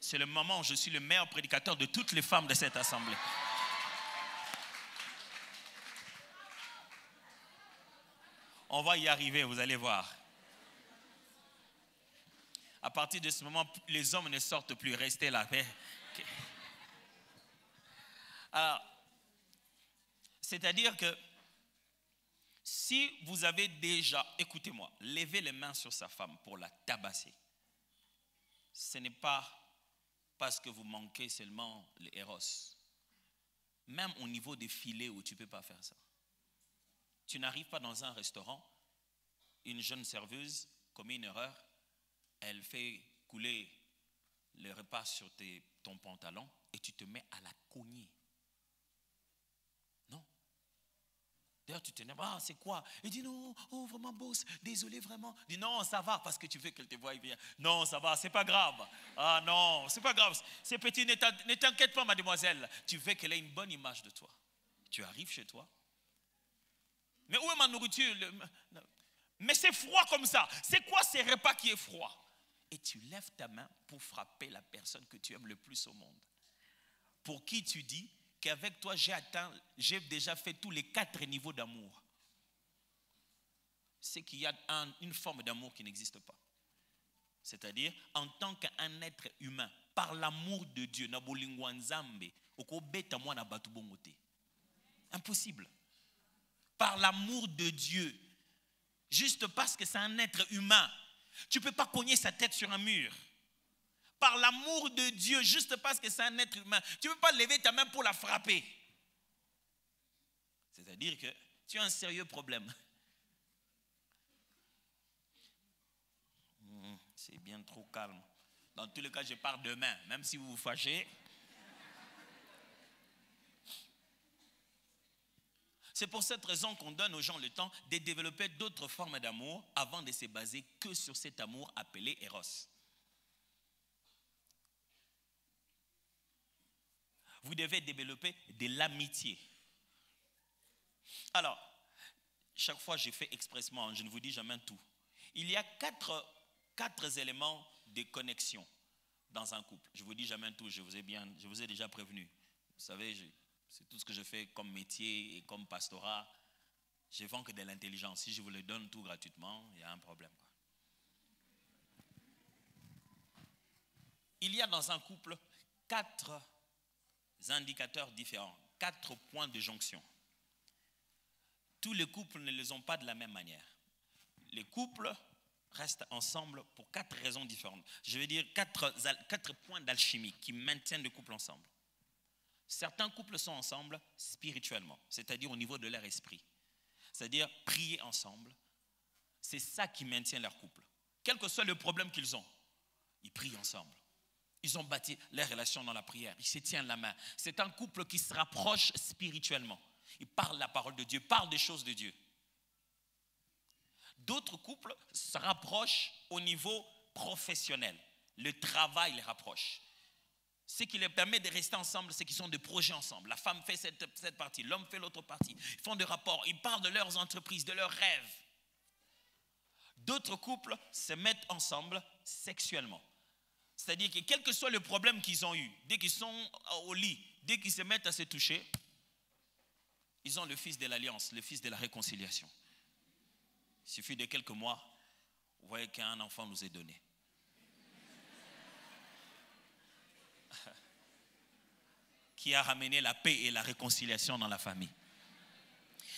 c'est le moment où je suis le meilleur prédicateur de toutes les femmes de cette assemblée. On va y arriver, vous allez voir. À partir de ce moment, les hommes ne sortent plus, restez là. Alors, c'est-à-dire que si vous avez déjà, écoutez-moi, levé les mains sur sa femme pour la tabasser, ce n'est pas parce que vous manquez seulement les éros. Même au niveau des filets où tu ne peux pas faire ça. Tu n'arrives pas dans un restaurant, une jeune serveuse commet une erreur, elle fait couler le repas sur ton pantalon et tu te mets à la cogner. Non. D'ailleurs, tu te dis, ah, c'est quoi? Il dit, non, oh, vraiment, boss, désolé, vraiment. Il dit, non, ça va, parce que tu veux qu'elle te voie bien. Non, ça va, c'est pas grave. Ah non, c'est pas grave. C'est petit, ne t'inquiète pas, mademoiselle. Tu veux qu'elle ait une bonne image de toi. Tu arrives chez toi. Mais où est ma nourriture? Mais c'est froid comme ça. C'est quoi ces repas qui est froid? Et tu lèves ta main pour frapper la personne que tu aimes le plus au monde. Pour qui tu dis qu'avec toi, j'ai déjà fait tous les 4 niveaux d'amour. C'est qu'il y a une forme d'amour qui n'existe pas. C'est-à-dire, en tant qu'un être humain, par l'amour de Dieu, impossible. Par l'amour de Dieu, juste parce que c'est un être humain, tu ne peux pas cogner sa tête sur un mur. Par l'amour de Dieu, juste parce que c'est un être humain, tu ne peux pas lever ta main pour la frapper. C'est-à-dire que tu as un sérieux problème. C'est bien trop calme. Dans tous les cas, je pars demain, même si vous vous fâchez. C'est pour cette raison qu'on donne aux gens le temps de développer d'autres formes d'amour avant de se baser que sur cet amour appelé Eros. Vous devez développer de l'amitié. Alors, chaque fois je fais expressement, je ne vous dis jamais tout. Il y a quatre éléments de connexion dans un couple. Je ne vous dis jamais tout, je vous ai déjà prévenu. Vous savez, c'est tout ce que je fais comme métier et comme pastorat. Je ne vends que de l'intelligence. Si je vous le donne tout gratuitement, il y a un problème. Il y a dans un couple 4 indicateurs différents, 4 points de jonction. Tous les couples ne les ont pas de la même manière. Les couples restent ensemble pour 4 raisons différentes. Je veux dire 4 points d'alchimie qui maintiennent le couple ensemble. Certains couples sont ensemble spirituellement, c'est-à-dire au niveau de leur esprit. C'est-à-dire prier ensemble. C'est ça qui maintient leur couple. Quel que soit le problème qu'ils ont, ils prient ensemble. Ils ont bâti leur relation dans la prière. Ils se tiennent la main. C'est un couple qui se rapproche spirituellement. Ils parlent la parole de Dieu, parlent des choses de Dieu. D'autres couples se rapprochent au niveau professionnel. Le travail les rapproche. Ce qui les permet de rester ensemble, c'est qu'ils ont des projets ensemble. La femme fait cette partie, l'homme fait l'autre partie. Ils font des rapports, ils parlent de leurs entreprises, de leurs rêves. D'autres couples se mettent ensemble sexuellement. C'est-à-dire que quel que soit le problème qu'ils ont eu, dès qu'ils sont au lit, dès qu'ils se mettent à se toucher, ils ont le fils de l'alliance, le fils de la réconciliation. Il suffit de quelques mois, vous voyez qu'un enfant nous est donné. Qui a ramené la paix et la réconciliation dans la famille.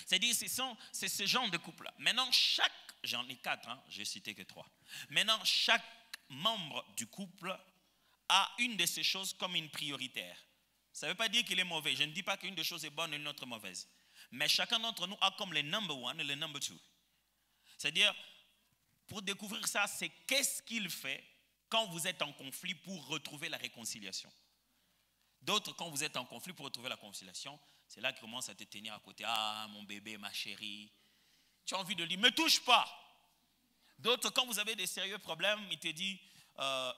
C'est-à-dire, c'est ce genre de couple-là. Maintenant, j'en ai 4, je n'ai cité que 3. Maintenant, chaque membre du couple a une de ces choses comme une prioritaire. Ça ne veut pas dire qu'il est mauvais. Je ne dis pas qu'une des choses est bonne et une autre mauvaise. Mais chacun d'entre nous a comme le number 1 et le number 2. C'est-à-dire, pour découvrir ça, c'est qu'est-ce qu'il fait quand vous êtes en conflit pour retrouver la réconciliation. D'autres, quand vous êtes en conflit pour retrouver la réconciliation, c'est là qu'ils commencent à te tenir à côté. Ah, mon bébé, ma chérie. Tu as envie de dire, ne me touche pas. D'autres, quand vous avez des sérieux problèmes, il te dit,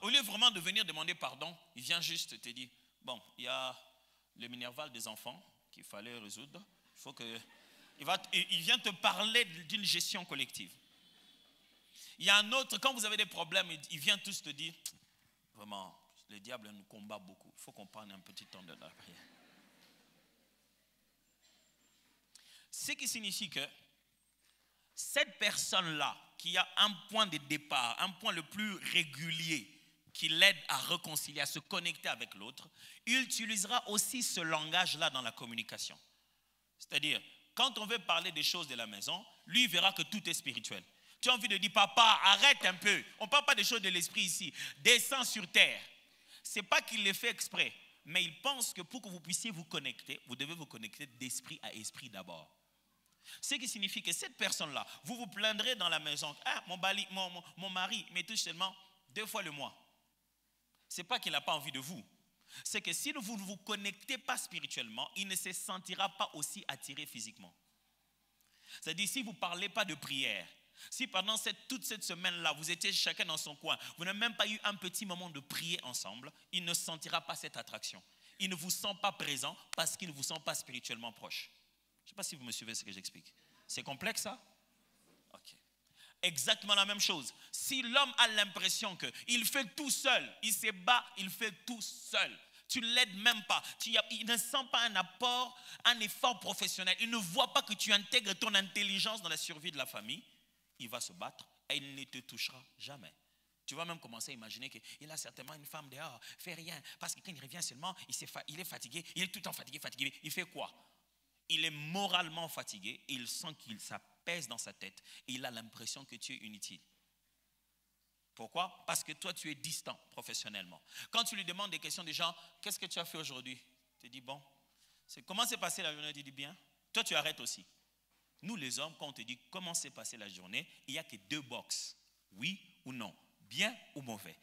au lieu vraiment de venir demander pardon, il vient juste te dire, bon, il y a le minerval des enfants qu'il fallait résoudre. Il vient te parler d'une gestion collective. Il y a un autre, quand vous avez des problèmes, il vient tous te dire, vraiment, le diable nous combat beaucoup. Il faut qu'on prenne un petit temps de la prière. Ce qui signifie que cette personne-là, qui a un point de départ, un point le plus régulier, qui l'aide à réconcilier, à se connecter avec l'autre, il utilisera aussi ce langage-là dans la communication. C'est-à-dire, quand on veut parler des choses de la maison, lui il verra que tout est spirituel. Tu as envie de dire, papa, arrête un peu. On ne parle pas des choses de l'esprit ici. Descends sur terre. Ce n'est pas qu'il le fait exprès, mais il pense que pour que vous puissiez vous connecter, vous devez vous connecter d'esprit à esprit d'abord. Ce qui signifie que cette personne-là, vous vous plaindrez dans la maison. Ah, mon mari me touche seulement 2 fois le mois. Ce n'est pas qu'il n'a pas envie de vous. C'est que si vous ne vous connectez pas spirituellement, il ne se sentira pas aussi attiré physiquement. C'est-à-dire, si vous ne parlez pas de prière, si pendant toute cette semaine-là, vous étiez chacun dans son coin, vous n'avez même pas eu un petit moment de prier ensemble, il ne sentira pas cette attraction. Il ne vous sent pas présent parce qu'il ne vous sent pas spirituellement proche. Je ne sais pas si vous me suivez ce que j'explique. C'est complexe ça? Ok. Exactement la même chose. Si l'homme a l'impression qu'il fait tout seul, il se bat, il fait tout seul. Tu ne l'aides même pas. Il ne sent pas un apport, un effort professionnel. Il ne voit pas que tu intègres ton intelligence dans la survie de la famille. Il va se battre et il ne te touchera jamais. Tu vas même commencer à imaginer qu'il a certainement une femme dehors, fait rien. Parce que quand il revient seulement, il est fatigué, il est tout le temps fatigué. Il fait quoi? Il est moralement fatigué et il sent qu'il s'apaise dans sa tête et il a l'impression que tu es inutile. Pourquoi? Parce que toi, tu es distant professionnellement. Quand tu lui demandes des questions des gens, qu'est-ce que tu as fait aujourd'hui? Tu dis, bon, comment s'est passée la journée? Tu dis, bien. Toi, tu arrêtes aussi. Nous, les hommes, quand on te dit comment s'est passée la journée, il n'y a que 2 boxes. Oui ou non. Bien ou mauvais.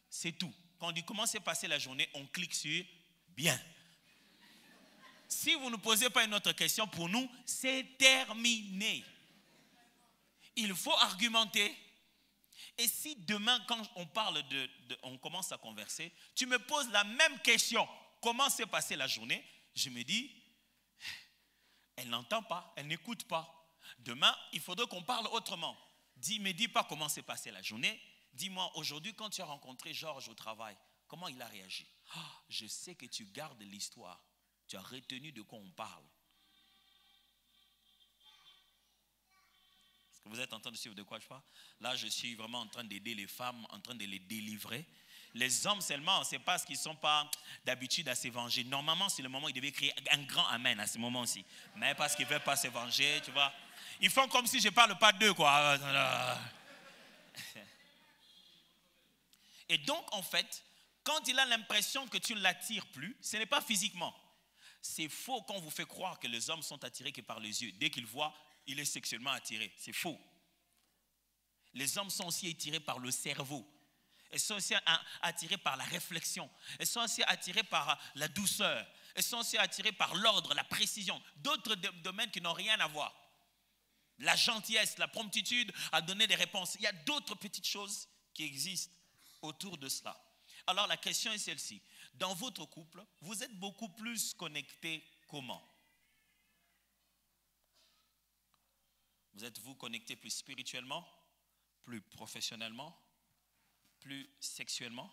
C'est tout. Quand on dit comment s'est passée la journée, on clique sur bien. Si vous ne posez pas une autre question, pour nous, c'est terminé. Il faut argumenter. Et si demain, quand on parle on commence à converser, tu me poses la même question, comment s'est passée la journée? Je me dis, elle n'entend pas, elle n'écoute pas. Demain, il faudrait qu'on parle autrement. Me dis pas comment s'est passée la journée. Dis-moi, aujourd'hui, quand tu as rencontré Georges au travail, comment il a réagi? Je sais que tu gardes l'histoire. Tu as retenu de quoi on parle. Est-ce que vous êtes en train de suivre de quoi je parle? Là, je suis vraiment en train d'aider les femmes, en train de les délivrer. Les hommes seulement, c'est parce qu'ils ne sont pas d'habitude à se venger. Normalement, c'est le moment où ils devaient crier un grand amen à ce moment-ci. Mais parce qu'ils ne veulent pas se venger, tu vois. Ils font comme si je ne parle pas d'eux, quoi. Et donc, en fait, quand il a l'impression que tu ne l'attires plus, ce n'est pas physiquement. C'est faux quand on vous fait croire que les hommes sont attirés que par les yeux. Dès qu'ils voient, il est sexuellement attiré. C'est faux. Les hommes sont aussi attirés par le cerveau. Ils sont aussi attirés par la réflexion. Ils sont aussi attirés par la douceur. Ils sont aussi attirés par l'ordre, la précision. D'autres domaines qui n'ont rien à voir. La gentillesse, la promptitude à donner des réponses. Il y a d'autres petites choses qui existent autour de cela. Alors la question est celle-ci. Dans votre couple, vous êtes beaucoup plus connectés comment? Vous êtes-vous connectés plus spirituellement, plus professionnellement, plus sexuellement?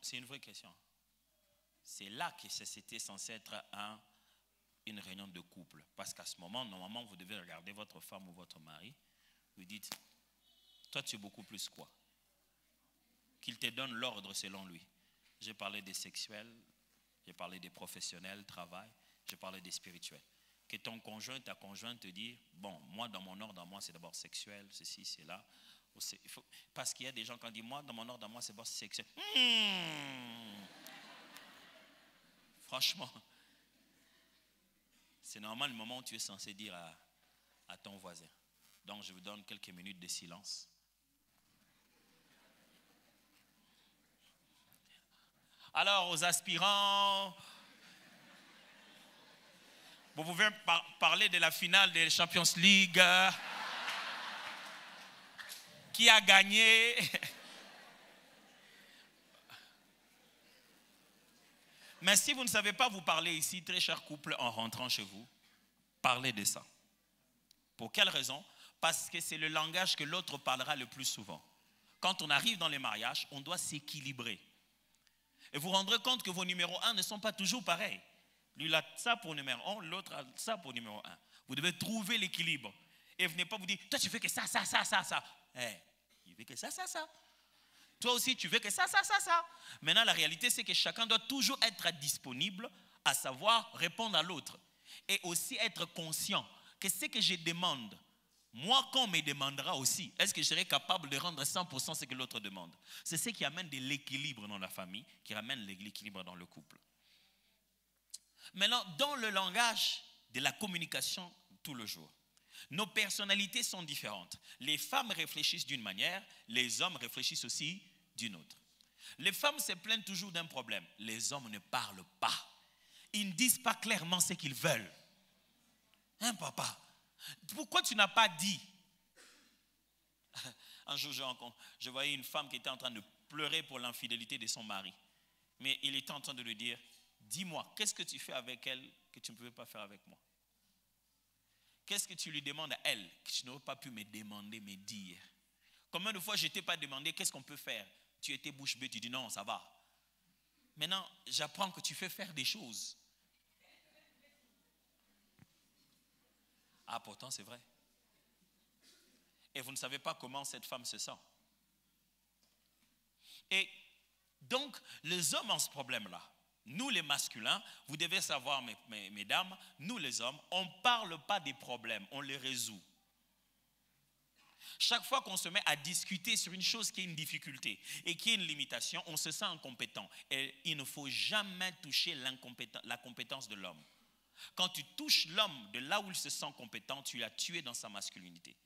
C'est une vraie question. C'est là que c'était censé être une réunion de couple. Parce qu'à ce moment, normalement, vous devez regarder votre femme ou votre mari. Vous dites, toi, tu es beaucoup plus quoi? Qu'il te donne l'ordre selon lui. J'ai parlé des sexuels, j'ai parlé des professionnels, travail, j'ai parlé des spirituels. Que ton conjoint, ta conjointe te dit, bon, moi, dans mon ordre, moi, c'est d'abord sexuel, ceci, c'est là. Parce qu'il y a des gens qui disent, moi, dans mon ordre, moi, c'est d'abord sexuel. Franchement, c'est normal le moment où tu es censé dire à ton voisin. Donc, je vous donne quelques minutes de silence. Alors, aux aspirants, vous pouvez parler de la finale de la Champions League. Qui a gagné? Mais si vous ne savez pas vous parler ici, très cher couple, en rentrant chez vous, parler de ça. Pour quelle raison? Parce que c'est le langage que l'autre parlera le plus souvent. Quand on arrive dans les mariages, on doit s'équilibrer. Et vous vous rendrez compte que vos numéros 1 ne sont pas toujours pareils. Lui, il a ça pour numéro 1, l'autre a ça pour numéro 1. Vous devez trouver l'équilibre. Et venez pas vous dire, toi tu fais que ça. Il veut que ça. Toi aussi, tu veux que ça. Maintenant, la réalité, c'est que chacun doit toujours être disponible, à savoir répondre à l'autre. Et aussi être conscient que ce que je demande, moi, quand on me demandera aussi, est-ce que je serai capable de rendre 100% ce que l'autre demande? C'est ce qui amène de l'équilibre dans la famille, qui ramène l'équilibre dans le couple. Maintenant, dans le langage de la communication tout le jour, nos personnalités sont différentes. Les femmes réfléchissent d'une manière, les hommes réfléchissent aussi d'une autre. Les femmes se plaignent toujours d'un problème. Les hommes ne parlent pas. Ils ne disent pas clairement ce qu'ils veulent. Hein, papa? Pourquoi tu n'as pas dit? Un jour, je voyais une femme qui était en train de pleurer pour l'infidélité de son mari. Mais il était en train de lui dire, dis-moi, qu'est-ce que tu fais avec elle que tu ne pouvais pas faire avec moi? Qu'est-ce que tu lui demandes à elle que tu n'aurais pas pu me demander, me dire? Combien de fois je ne t'ai pas demandé qu'est-ce qu'on peut faire? Tu étais bouche bée, tu dis non, ça va. Maintenant, j'apprends que tu fais faire des choses. Ah, pourtant, c'est vrai. Et vous ne savez pas comment cette femme se sent. Et donc, les hommes ont ce problème-là. Nous, les masculins, vous devez savoir, mesdames, nous, les hommes, on ne parle pas des problèmes, on les résout. Chaque fois qu'on se met à discuter sur une chose qui est une difficulté et qui est une limitation, on se sent incompétent. Et il ne faut jamais toucher la compétence de l'homme. Quand tu touches l'homme de là où il se sent compétent, tu l'as tué dans sa masculinité.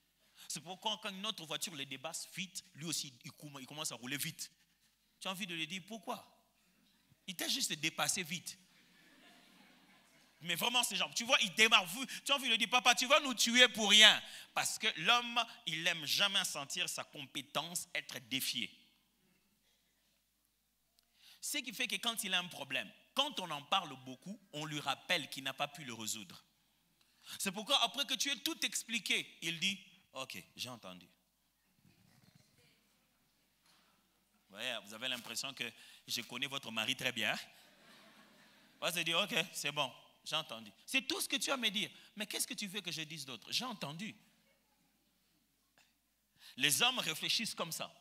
C'est pourquoi quand une autre voiture le dépasse vite, lui aussi, il commence à rouler vite. Tu as envie de lui dire pourquoi? Il t'a juste dépassé vite. Mais vraiment, ces gens, tu vois, il démarre. Tu as envie de lui dire, papa, tu vas nous tuer pour rien. Parce que l'homme, il n'aime jamais sentir sa compétence être défiée. Ce qui fait que quand il a un problème, quand on en parle beaucoup, on lui rappelle qu'il n'a pas pu le résoudre. C'est pourquoi après que tu aies tout expliqué, il dit, ok, j'ai entendu. Vous avez l'impression que je connais votre mari très bien. On va se dire, ok, c'est bon, j'ai entendu. C'est tout ce que tu as à me dire. Mais qu'est-ce que tu veux que je dise d'autre? J'ai entendu. Les hommes réfléchissent comme ça.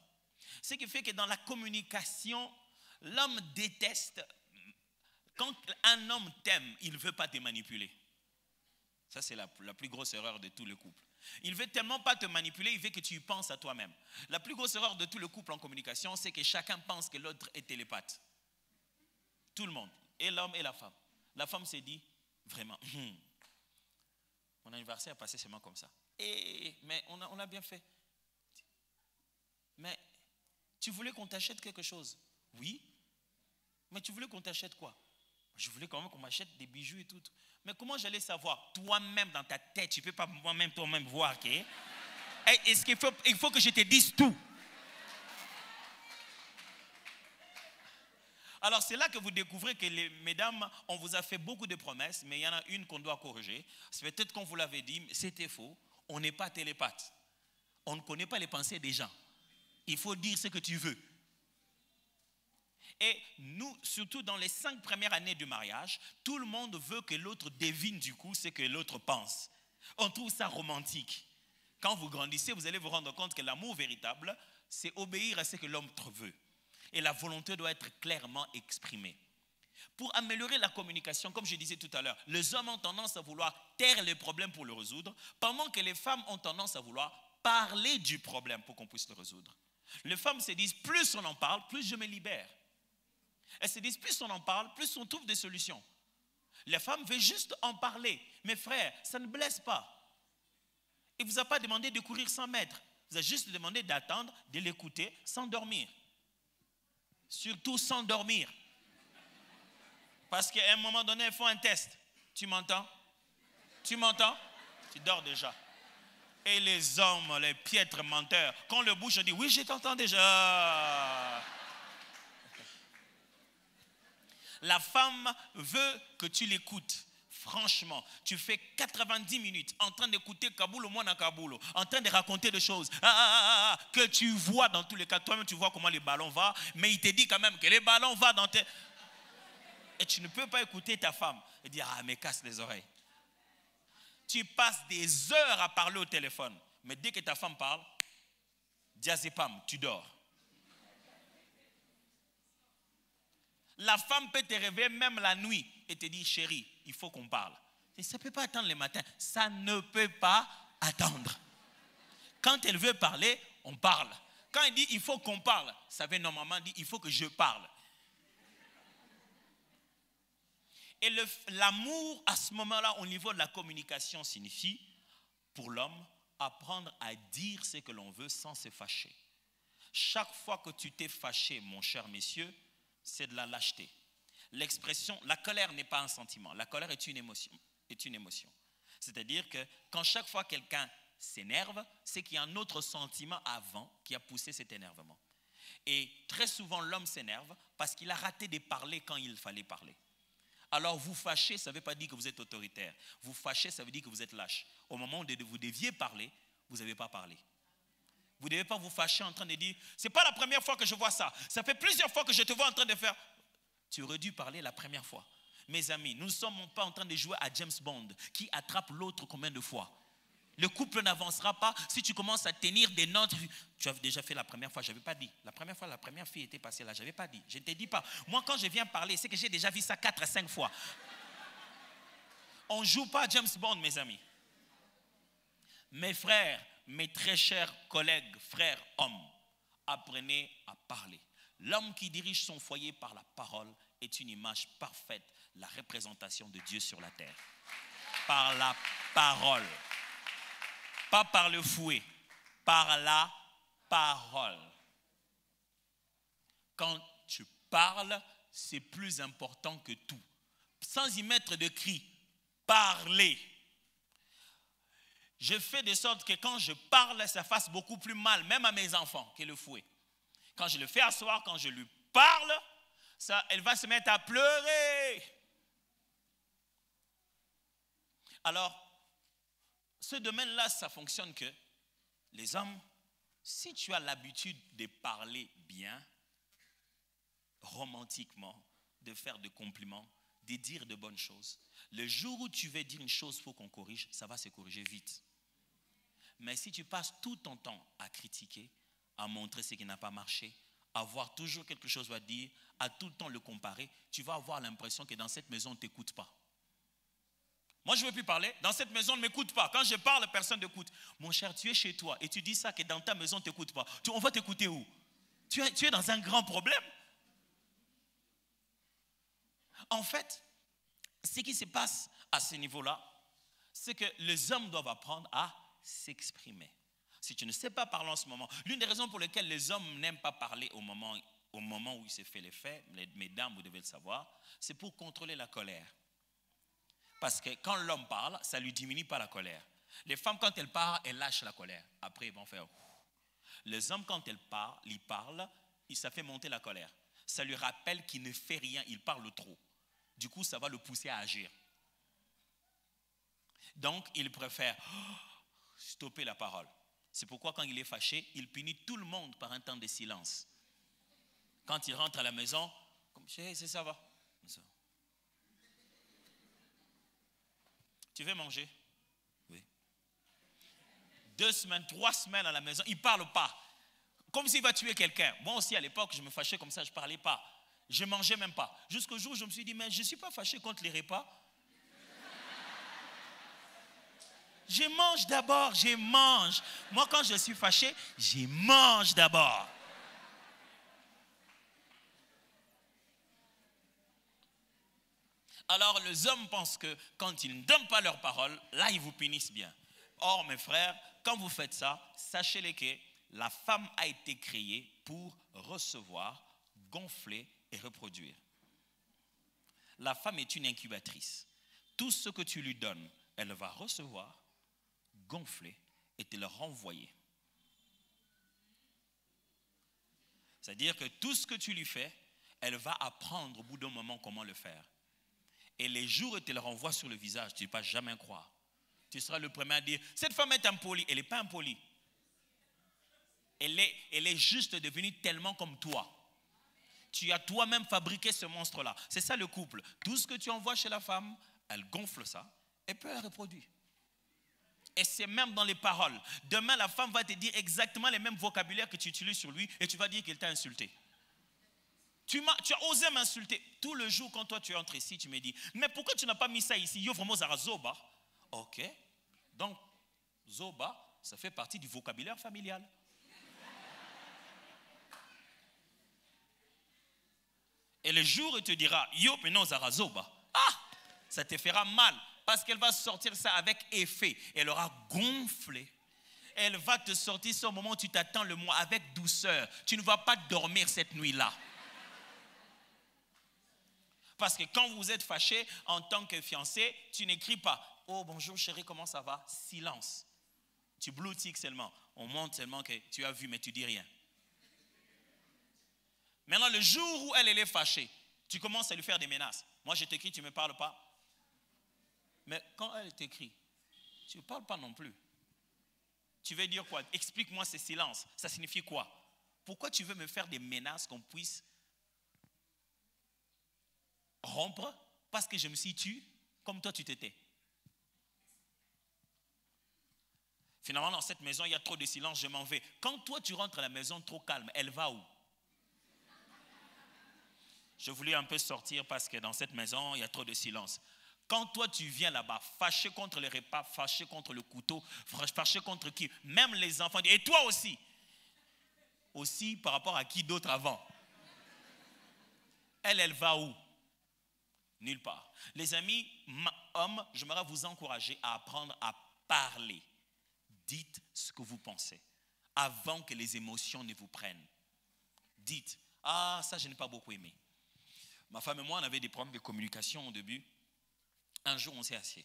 Ce qui fait que dans la communication, l'homme déteste. Quand un homme t'aime, il ne veut pas te manipuler. Ça, c'est la plus grosse erreur de tout le couple. Il ne veut tellement pas te manipuler, il veut que tu y penses à toi-même. La plus grosse erreur de tout le couple en communication, c'est que chacun pense que l'autre est télépathe. Tout le monde, et l'homme et la femme. La femme s'est dit, vraiment, mon anniversaire est passé seulement comme ça. Mais on a bien fait. Mais tu voulais qu'on t'achète quelque chose? Oui. Mais tu voulais qu'on t'achète quoi? Je voulais quand même qu'on m'achète des bijoux et tout. Mais comment j'allais savoir? Toi-même dans ta tête, tu ne peux pas toi-même voir. Okay? Est-ce qu'il faut que je te dise tout? Alors c'est là que vous découvrez que mesdames, on vous a fait beaucoup de promesses, mais il y en a une qu'on doit corriger. C'est peut-être qu'on vous l'avait dit, mais c'était faux. On n'est pas télépathe. On ne connaît pas les pensées des gens. Il faut dire ce que tu veux. Et nous, surtout dans les 5 premières années du mariage, tout le monde veut que l'autre devine du coup ce que l'autre pense. On trouve ça romantique. Quand vous grandissez, vous allez vous rendre compte que l'amour véritable, c'est obéir à ce que l'autre veut. Et la volonté doit être clairement exprimée. Pour améliorer la communication, comme je disais tout à l'heure, les hommes ont tendance à vouloir taire les problèmes pour le résoudre, pendant que les femmes ont tendance à vouloir parler du problème pour qu'on puisse le résoudre. Les femmes se disent, plus on en parle, plus je me libère. Elles se disent, plus on en parle, plus on trouve des solutions. Les femmes veulent juste en parler. Mes frères, ça ne blesse pas. Il ne vous a pas demandé de courir 100 mètres. Il vous a juste demandé d'attendre, de l'écouter sans dormir. Surtout sans dormir. Parce qu'à un moment donné, il faut un test. Tu m'entends? Tu m'entends? Tu dors déjà. Et les hommes, les piètres menteurs, quand le bouche dit, oui, je t'entends déjà. La femme veut que tu l'écoutes. franchement, tu fais 90 minutes en train d'écouter Kaboul au moins dans Kaboul, en train de raconter des choses que tu vois dans tous les cas. Toi-même, tu vois comment les ballons vont, mais il te dit quand même que les ballons vont dans tes... Et tu ne peux pas écouter ta femme et dire, ah, mais casse les oreilles. Tu passes des heures à parler au téléphone, mais dès que ta femme parle, diazépam, tu dors. La femme peut te réveiller même la nuit et te dire, chérie, il faut qu'on parle. Et ça ne peut pas attendre le matin. Ça ne peut pas attendre. Quand elle veut parler, on parle. Quand elle dit, il faut qu'on parle, ça veut normalement dire, il faut que je parle. Et l'amour, à ce moment-là, au niveau de la communication, signifie, pour l'homme, apprendre à dire ce que l'on veut sans se fâcher. Chaque fois que tu t'es fâché, mon cher messieurs, c'est de la lâcheté. L'expression, la colère n'est pas un sentiment. La colère est une émotion. C'est-à-dire que quand chaque fois quelqu'un s'énerve, c'est qu'il y a un autre sentiment avant qui a poussé cet énervement. Et très souvent, l'homme s'énerve parce qu'il a raté de parler quand il fallait parler. Alors, vous fâchez, ça ne veut pas dire que vous êtes autoritaire. Vous fâchez, ça veut dire que vous êtes lâche. Au moment où vous deviez parler, vous n'avez pas parlé. Vous ne devez pas vous fâcher en train de dire, c'est pas la première fois que je vois ça. Ça fait plusieurs fois que je te vois en train de faire. Tu aurais dû parler la première fois. Mes amis, nous ne sommes pas en train de jouer à James Bond, qui attrape l'autre combien de fois. Le couple n'avancera pas si tu commences à tenir des notes. Tu as déjà fait la première fois, je n'avais pas dit. La première fois, la première fille était passée là, je n'avais pas dit. Je ne te dis pas. Moi, quand je viens parler, c'est que j'ai déjà vu ça 4 à 5 fois. On ne joue pas à James Bond, mes amis. Mes frères, mes très chers collègues, frères, hommes, apprenez à parler. L'homme qui dirige son foyer par la parole est une image parfaite, la représentation de Dieu sur la terre. Par la parole. Pas par le fouet, par la parole. Quand tu parles, c'est plus important que tout. Sans y mettre de cris, parlez. Je fais de sorte que quand je parle, ça fasse beaucoup plus mal, même à mes enfants, que le fouet. Quand je le fais asseoir, quand je lui parle, elle va se mettre à pleurer. Alors, ce domaine-là, ça fonctionne que les hommes, si tu as l'habitude de parler bien, romantiquement, de faire des compliments, de dire de bonnes choses, le jour où tu veux dire une chose, il faut qu'on corrige, ça va se corriger vite. Mais si tu passes tout ton temps à critiquer, à montrer ce qui n'a pas marché, à avoir toujours quelque chose à dire, à tout le temps le comparer, tu vas avoir l'impression que dans cette maison, on ne t'écoute pas. Moi, je ne veux plus parler. Dans cette maison, on ne m'écoute pas. Quand je parle, personne n'écoute. Mon cher, tu es chez toi et tu dis ça que dans ta maison, on ne t'écoute pas. On va t'écouter où? Tu es dans un grand problème. En fait, ce qui se passe à ce niveau-là, c'est que les hommes doivent apprendre à s'exprimer. Si tu ne sais pas parler en ce moment, l'une des raisons pour lesquelles les hommes n'aiment pas parler au moment où il se fait les faits, mesdames, vous devez le savoir, c'est pour contrôler la colère. Parce que quand l'homme parle, ça ne lui diminue pas la colère. Les femmes, quand elles parlent, elles lâchent la colère. Après, ils vont faire... Les hommes, quand ils parlent, ça fait monter la colère. Ça lui rappelle qu'il ne fait rien, il parle trop. Du coup, ça va le pousser à agir. Donc, il préfère stopper la parole. C'est pourquoi quand il est fâché, il punit tout le monde par un temps de silence. Quand il rentre à la maison, comme ça va. Tu veux manger? Oui. 2 semaines, 3 semaines à la maison, il ne parle pas. Comme s'il va tuer quelqu'un. Moi aussi, à l'époque, je me fâchais comme ça, je ne parlais pas. Je ne mangeais même pas. Jusqu'au jour où je me suis dit, mais je ne suis pas fâché contre les repas. Je mange d'abord, je mange. Moi, quand je suis fâché, je mange d'abord. Alors, les hommes pensent que quand ils ne donnent pas leur parole, là, ils vous punissent bien. Or, mes frères, quand vous faites ça, sachez-le que la femme a été créée pour recevoir, gonfler et reproduire. La femme est une incubatrice. Tout ce que tu lui donnes, elle va recevoir, gonfler et te le renvoyer. C'est-à-dire que tout ce que tu lui fais, elle va apprendre au bout d'un moment comment le faire. Et les jours où tu le renvoies sur le visage, tu ne vas jamais croire. Tu seras le premier à dire, cette femme est impolie. Elle n'est pas impolie. Elle est juste devenue tellement comme toi. Tu as toi-même fabriqué ce monstre-là. C'est ça le couple. Tout ce que tu envoies chez la femme, elle gonfle ça et puis elle reproduit. Et c'est même dans les paroles. Demain, la femme va te dire exactement les mêmes vocabulaires que tu utilises sur lui et tu vas dire qu'elle t'a insulté. Tu as osé m'insulter. Tout le jour, quand toi tu entres ici, tu me dis, mais pourquoi tu n'as pas mis ça ici? Yo, vraiment, Zara Zoba. Ok. Donc, Zoba, ça fait partie du vocabulaire familial. Et le jour où il te dira, yo, mais non, Zara Zoba. Ah, ça te fera mal. Parce qu'elle va sortir ça avec effet. Elle aura gonflé. Elle va te sortir ça au moment où tu t'attends le mois avec douceur. Tu ne vas pas dormir cette nuit-là. Parce que quand vous êtes fâché en tant que fiancé, tu n'écris pas « Oh, bonjour chérie, comment ça va ?» Silence. Tu blue tick seulement. On montre seulement que tu as vu, mais tu dis rien. Maintenant, le jour où elle est fâchée, tu commences à lui faire des menaces. Moi, je t'écris, tu ne me parles pas. Mais quand elle t'écrit, tu ne parles pas non plus. Tu veux dire quoi? Explique-moi ce silence. Ça signifie quoi? Pourquoi tu veux me faire des menaces qu'on puisse rompre parce que je me suis tué comme toi tu t'étais? Finalement, dans cette maison, il y a trop de silence, je m'en vais. Quand toi, tu rentres à la maison trop calme, elle va où? Je voulais un peu sortir parce que dans cette maison, il y a trop de silence. Quand toi, tu viens là-bas, fâché contre les repas, fâché contre le couteau, fâché contre qui? Même les enfants. Et toi aussi. Aussi par rapport à qui d'autre avant? Elle va où? Nulle part. Les amis, hommes, j'aimerais vous encourager à apprendre à parler. Dites ce que vous pensez avant que les émotions ne vous prennent. Dites, ah, ça je n'ai pas beaucoup aimé. Ma femme et moi, on avait des problèmes de communication au début. Un jour, on s'est assis.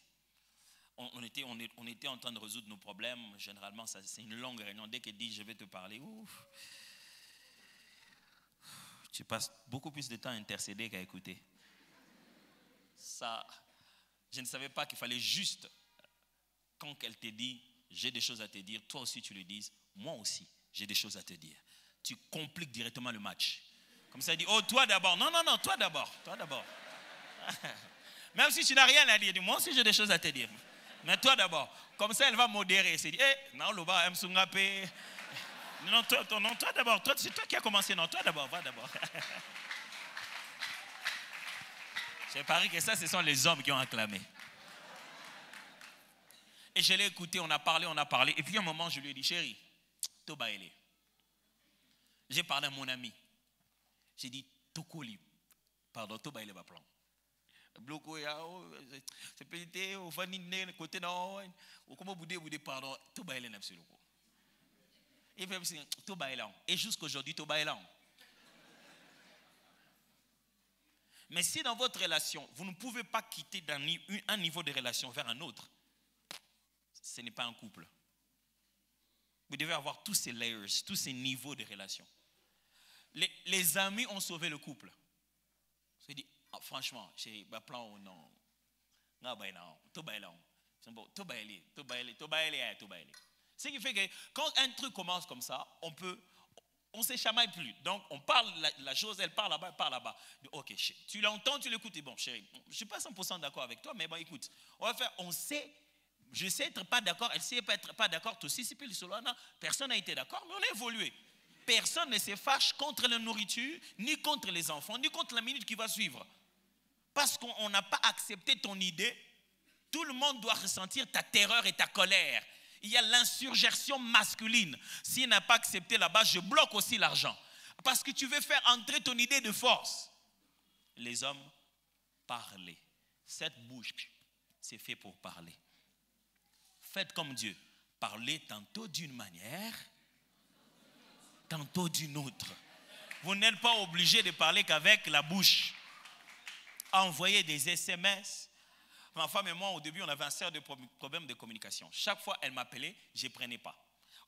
On était en train de résoudre nos problèmes. Généralement, c'est une longue réunion. Dès qu'elle dit, je vais te parler, ouf, tu passes beaucoup plus de temps à intercéder qu'à écouter. Ça, je ne savais pas qu'il fallait juste, quand elle te dit, j'ai des choses à te dire, toi aussi tu le dises, moi aussi, j'ai des choses à te dire. Tu compliques directement le match. Comme ça, elle dit, oh, toi d'abord. Non, toi d'abord. Même si tu n'as rien à dire, moi aussi j'ai des choses à te dire. Mais toi d'abord. Comme ça, elle va modérer. Elle se dit, non, l'oba, aime Sungapé. Non, toi d'abord. C'est toi qui as commencé. Non, toi d'abord, va d'abord. J'ai parié que ça, ce sont les hommes qui ont acclamé. Et je l'ai écouté, on a parlé. Et puis à un moment, je lui ai dit, chérie, Tobaele. J'ai parlé à mon ami. J'ai dit, Tokoli. Pardon, Tobaele va plan. Bloco, c'est pété, au fanine, côté non, ou comment vous dites, pardon, Tobaele n'a pas le coup. Et puis, Tobaele. Et jusqu'aujourd'hui, Tobaele. Mais si dans votre relation, vous ne pouvez pas quitter un niveau de relation vers un autre, ce n'est pas un couple. Vous devez avoir tous ces layers, tous ces niveaux de relation. Les amis ont sauvé le couple. Je dis, franchement, chérie, plan ou non? Ce qui fait que quand un truc commence comme ça, on ne se chamaille plus. Donc, on parle la chose, elle parle là-bas, elle parle là-bas. Ok, tu l'entends, tu l'écoutes, et bon, chérie, je ne suis pas 100% d'accord avec toi, mais bon, écoute, on sait, je sais être pas d'accord, elle sait être pas d'accord, toi aussi, personne n'a été d'accord, mais on a évolué. Personne ne se fâche contre la nourriture, ni contre les enfants, ni contre la minute qui va suivre. Parce qu'on n'a pas accepté ton idée, tout le monde doit ressentir ta terreur et ta colère. Il y a l'insurrection masculine. S'il n'a pas accepté là-bas, je bloque aussi l'argent. Parce que tu veux faire entrer ton idée de force. Les hommes, parlez. Cette bouche, c'est fait pour parler. Faites comme Dieu. Parlez tantôt d'une manière, tantôt d'une autre. Vous n'êtes pas obligé de parler qu'avec la bouche. Envoyez des SMS. Ma femme et moi, au début, on avait un certain problème de communication. Chaque fois, elle m'appelait, je ne prenais pas.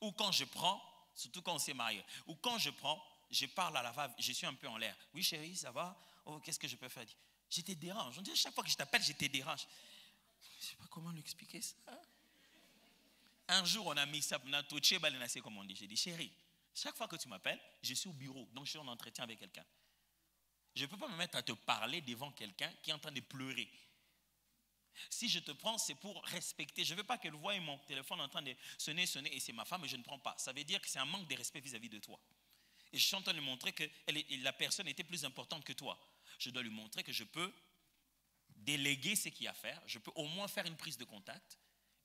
Ou quand je prends, surtout quand on s'est marié, ou quand je prends, je parle à la va, je suis un peu en l'air. Oui, chérie, ça va? Oh, qu'est-ce que je peux faire? Je te dérange. On dit, chaque fois que je t'appelle, je te dérange. Je ne sais pas comment lui expliquer ça. Un jour, on a mis ça, on a touché, comme on dit. J'ai dit, chérie, chaque fois que tu m'appelles, je suis au bureau, donc je suis en entretien avec quelqu'un. Je ne peux pas me mettre à te parler devant quelqu'un qui est en train de pleurer. Si je te prends, c'est pour respecter. Je ne veux pas qu'elle voie mon téléphone en train de sonner, et c'est ma femme et je ne prends pas. Ça veut dire que c'est un manque de respect vis-à-vis de toi. Et je suis en train de lui montrer que la personne était plus importante que toi. Je dois lui montrer que je peux déléguer ce qu'il y a à faire. Je peux au moins faire une prise de contact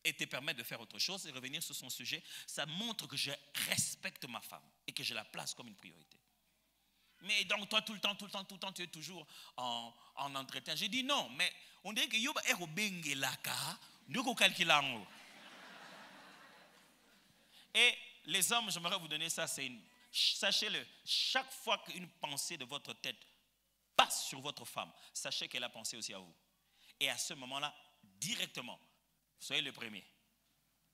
et te permettre de faire autre chose et revenir sur son sujet. Ça montre que je respecte ma femme et que je la place comme une priorité. Mais donc toi tout le temps, tu es toujours en entretien. J'ai dit non, mais on dirait que yoba ero bengelaka, nous calculons. Et les hommes, j'aimerais vous donner ça, sachez-le, chaque fois qu'une pensée de votre tête passe sur votre femme, sachez qu'elle a pensé aussi à vous. Et à ce moment-là, directement, soyez le premier.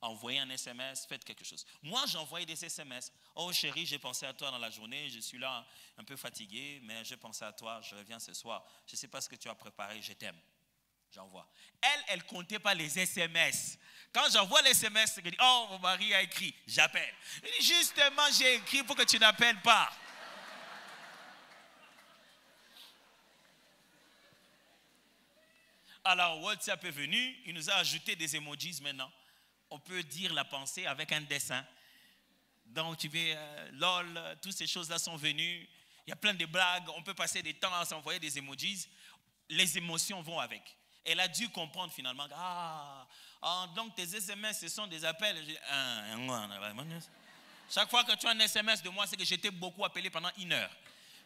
Envoyez un SMS, faites quelque chose. Moi, j'ai envoyé des SMS. Oh chérie, j'ai pensé à toi dans la journée, je suis là un peu fatigué, mais j'ai pensé à toi, je reviens ce soir. Je ne sais pas ce que tu as préparé, je t'aime. J'envoie. Elle ne comptait pas les SMS. Quand j'envoie les SMS, elle dit, oh, mon mari a écrit, j'appelle. Justement, j'ai écrit pour que tu n'appelles pas. Alors, WhatsApp est venu, il nous a ajouté des emojis maintenant. On peut dire la pensée avec un dessin. Donc, tu veux, lol, toutes ces choses-là sont venues. Il y a plein de blagues. On peut passer des temps à s'envoyer des emojis. Les émotions vont avec. Elle a dû comprendre finalement. Donc tes SMS, ce sont des appels. Chaque fois que tu as un SMS de moi, c'est que j'étais beaucoup appelé pendant 1 heure.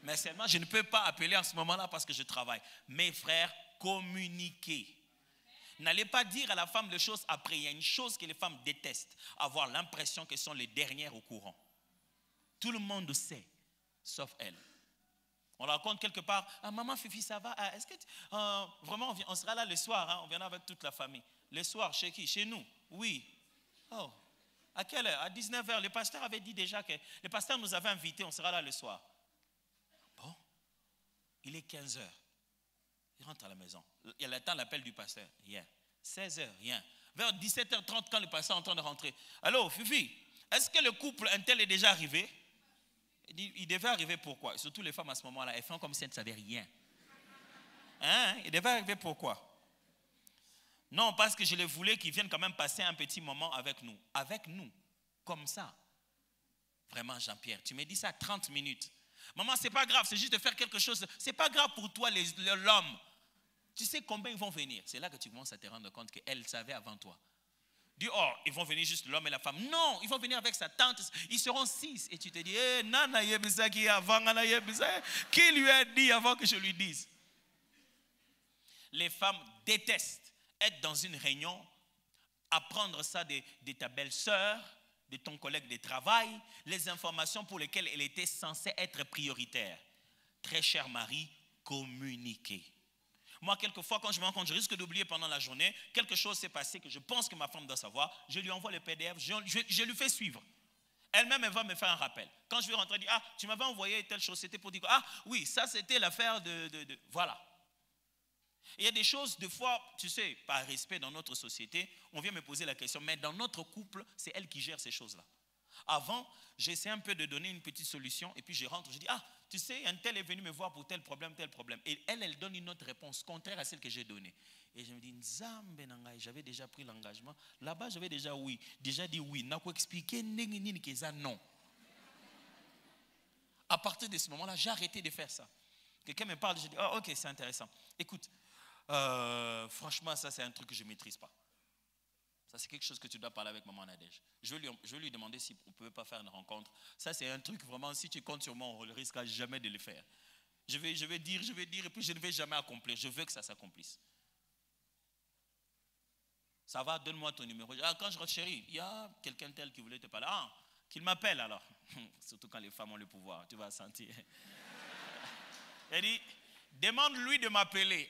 Mais seulement, je ne peux pas appeler en ce moment-là parce que je travaille. Mes frères, communiquez. N'allez pas dire à la femme les choses après. Il y a une chose que les femmes détestent, avoir l'impression qu'elles sont les dernières au courant. Tout le monde sait, sauf elle. On la raconte quelque part, maman Fifi, ça va? Est-ce que vraiment on sera là le soir, hein? On viendra avec toute la famille. Le soir, chez qui? Chez nous? Oui. Oh, à quelle heure? À 19h. Le pasteur avait dit déjà que le pasteur nous avait invités, on sera là le soir. Bon, il est 15h. Il rentre à la maison. Il attend l'appel du pasteur. Rien. 16h, rien. Vers 17h30, quand le pasteur est en train de rentrer. Allô, Fifi, est-ce que le couple Intel est déjà arrivé? Il devait arriver pourquoi? Et surtout les femmes à ce moment-là, elles font comme si elles ne savaient rien. Hein? Il devait arriver pourquoi? Non, parce que je les voulais qu'ils viennent quand même passer un petit moment avec nous. Avec nous, comme ça. Vraiment, Jean-Pierre, tu me dis ça 30 minutes. Maman, c'est pas grave, c'est juste de faire quelque chose. C'est pas grave pour toi, l'homme. Tu sais combien ils vont venir? C'est là que tu commences à te rendre compte qu'elle savait avant toi. Dis, oh, ils vont venir juste l'homme et la femme. Non, ils vont venir avec sa tante. Ils seront 6. Et tu te dis, Nana Yebisa qui avant, Nana Yebisa, qui lui a dit avant que je lui dise? Les femmes détestent être dans une réunion, apprendre ça de ta belle-sœur, de ton collègue de travail, les informations pour lesquelles elle était censée être prioritaire. Très cher mari, communiquez. Moi, quelquefois, quand je me rends compte, je risque d'oublier pendant la journée, quelque chose s'est passé que je pense que ma femme doit savoir, je lui envoie le PDF, je lui fais suivre. Elle-même, elle va me faire un rappel. Quand je vais rentrer, elle dit, tu m'avais envoyé telle chose, c'était pour dire, oui, ça c'était l'affaire de... Voilà. Il y a des choses, des fois, tu sais, par respect dans notre société, on vient me poser la question, mais dans notre couple, c'est elle qui gère ces choses-là. Avant, j'essaie un peu de donner une petite solution, et puis je rentre, je dis, tu sais, un tel est venu me voir pour tel problème. Et elle donne une autre réponse contraire à celle que j'ai donnée. Et je me dis, Nzambe nangai, j'avais déjà pris l'engagement. Là-bas, j'avais déjà dit oui. N'a pas expliqué non. À partir de ce moment-là, j'ai arrêté de faire ça. Quelqu'un me parle, je dis, ok, c'est intéressant. Écoute, franchement, ça c'est un truc que je ne maîtrise pas. Ça c'est quelque chose que tu dois parler avec maman Nadège. Je vais lui demander si on ne peut pas faire une rencontre. Ça c'est un truc vraiment, si tu comptes sur moi, on ne risquera jamais de le faire. Je vais dire, et puis je ne vais jamais accomplir. Je veux que ça s'accomplisse. Ça va, donne-moi ton numéro. Quand je rentre, chérie, il y a quelqu'un tel qui voulait te parler. Qu'il m'appelle alors. Surtout quand les femmes ont le pouvoir, tu vas sentir. Elle dit, demande-lui de m'appeler.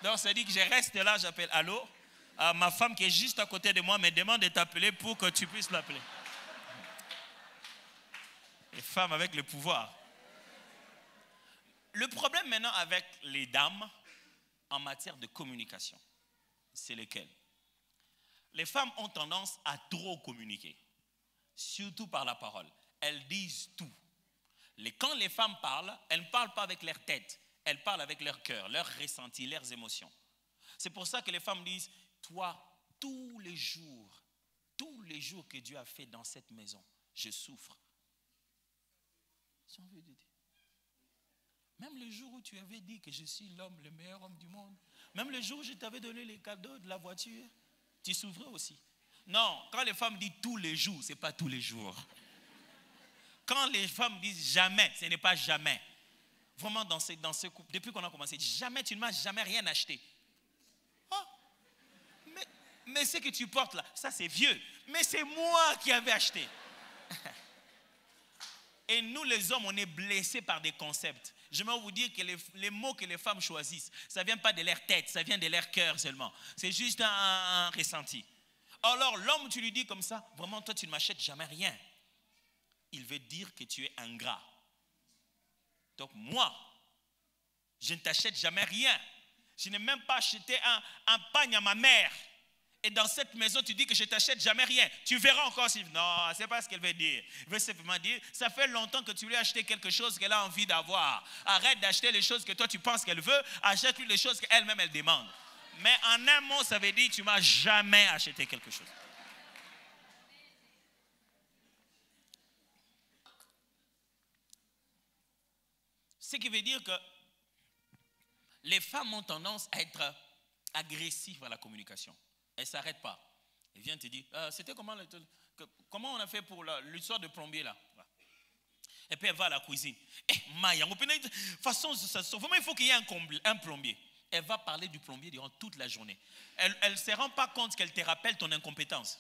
Donc ça dit que je reste là, j'appelle. Allô? Ma femme qui est juste à côté de moi me demande de t'appeler pour que tu puisses l'appeler. Les femmes avec le pouvoir. Le problème maintenant avec les dames en matière de communication, c'est lequel? Les femmes ont tendance à trop communiquer, surtout par la parole. Elles disent tout. Quand les femmes parlent, elles ne parlent pas avec leur tête, elles parlent avec leur cœur, leurs ressentis, leurs émotions. C'est pour ça que les femmes disent, toi, tous les jours que Dieu a fait dans cette maison, je souffre. J'ai envie de dire. Même le jour où tu avais dit que je suis l'homme, le meilleur homme du monde, même le jour où je t'avais donné les cadeaux de la voiture, tu souffrais aussi. Non, quand les femmes disent tous les jours, ce n'est pas tous les jours. Quand les femmes disent jamais, ce n'est pas jamais. Vraiment dans ce couple, depuis qu'on a commencé, jamais, tu ne m'as jamais rien acheté. Oh, mais ce que tu portes là, ça c'est vieux. Mais c'est moi qui avais acheté. Et nous les hommes, on est blessés par des concepts. Je vais vous dire que les mots que les femmes choisissent, ça ne vient pas de leur tête, ça vient de leur cœur seulement. C'est juste un ressenti. Alors l'homme, tu lui dis comme ça, vraiment toi tu ne m'achètes jamais rien. Il veut dire que tu es ingrat. Donc moi, je ne t'achète jamais rien. Je n'ai même pas acheté un pagne à ma mère. Et dans cette maison, tu dis que je ne t'achète jamais rien. Tu verras encore si... Non, ce n'est pas ce qu'elle veut dire. Elle veut simplement dire, ça fait longtemps que tu lui as acheté quelque chose qu'elle a envie d'avoir. Arrête d'acheter les choses que toi tu penses qu'elle veut. Achète-lui les choses qu'elle-même elle demande. Mais en un mot, ça veut dire tu ne m'as jamais acheté quelque chose. Ce qui veut dire que les femmes ont tendance à être agressives à la communication. Elle ne s'arrête pas. Elle vient te dire, c'était comment on a fait pour l'histoire de plombier là? Et puis elle va à la cuisine. Maya, de toute façon, vraiment il faut qu'il y ait un plombier. Elle va parler du plombier durant toute la journée. Elle ne se rend pas compte qu'elle te rappelle ton incompétence.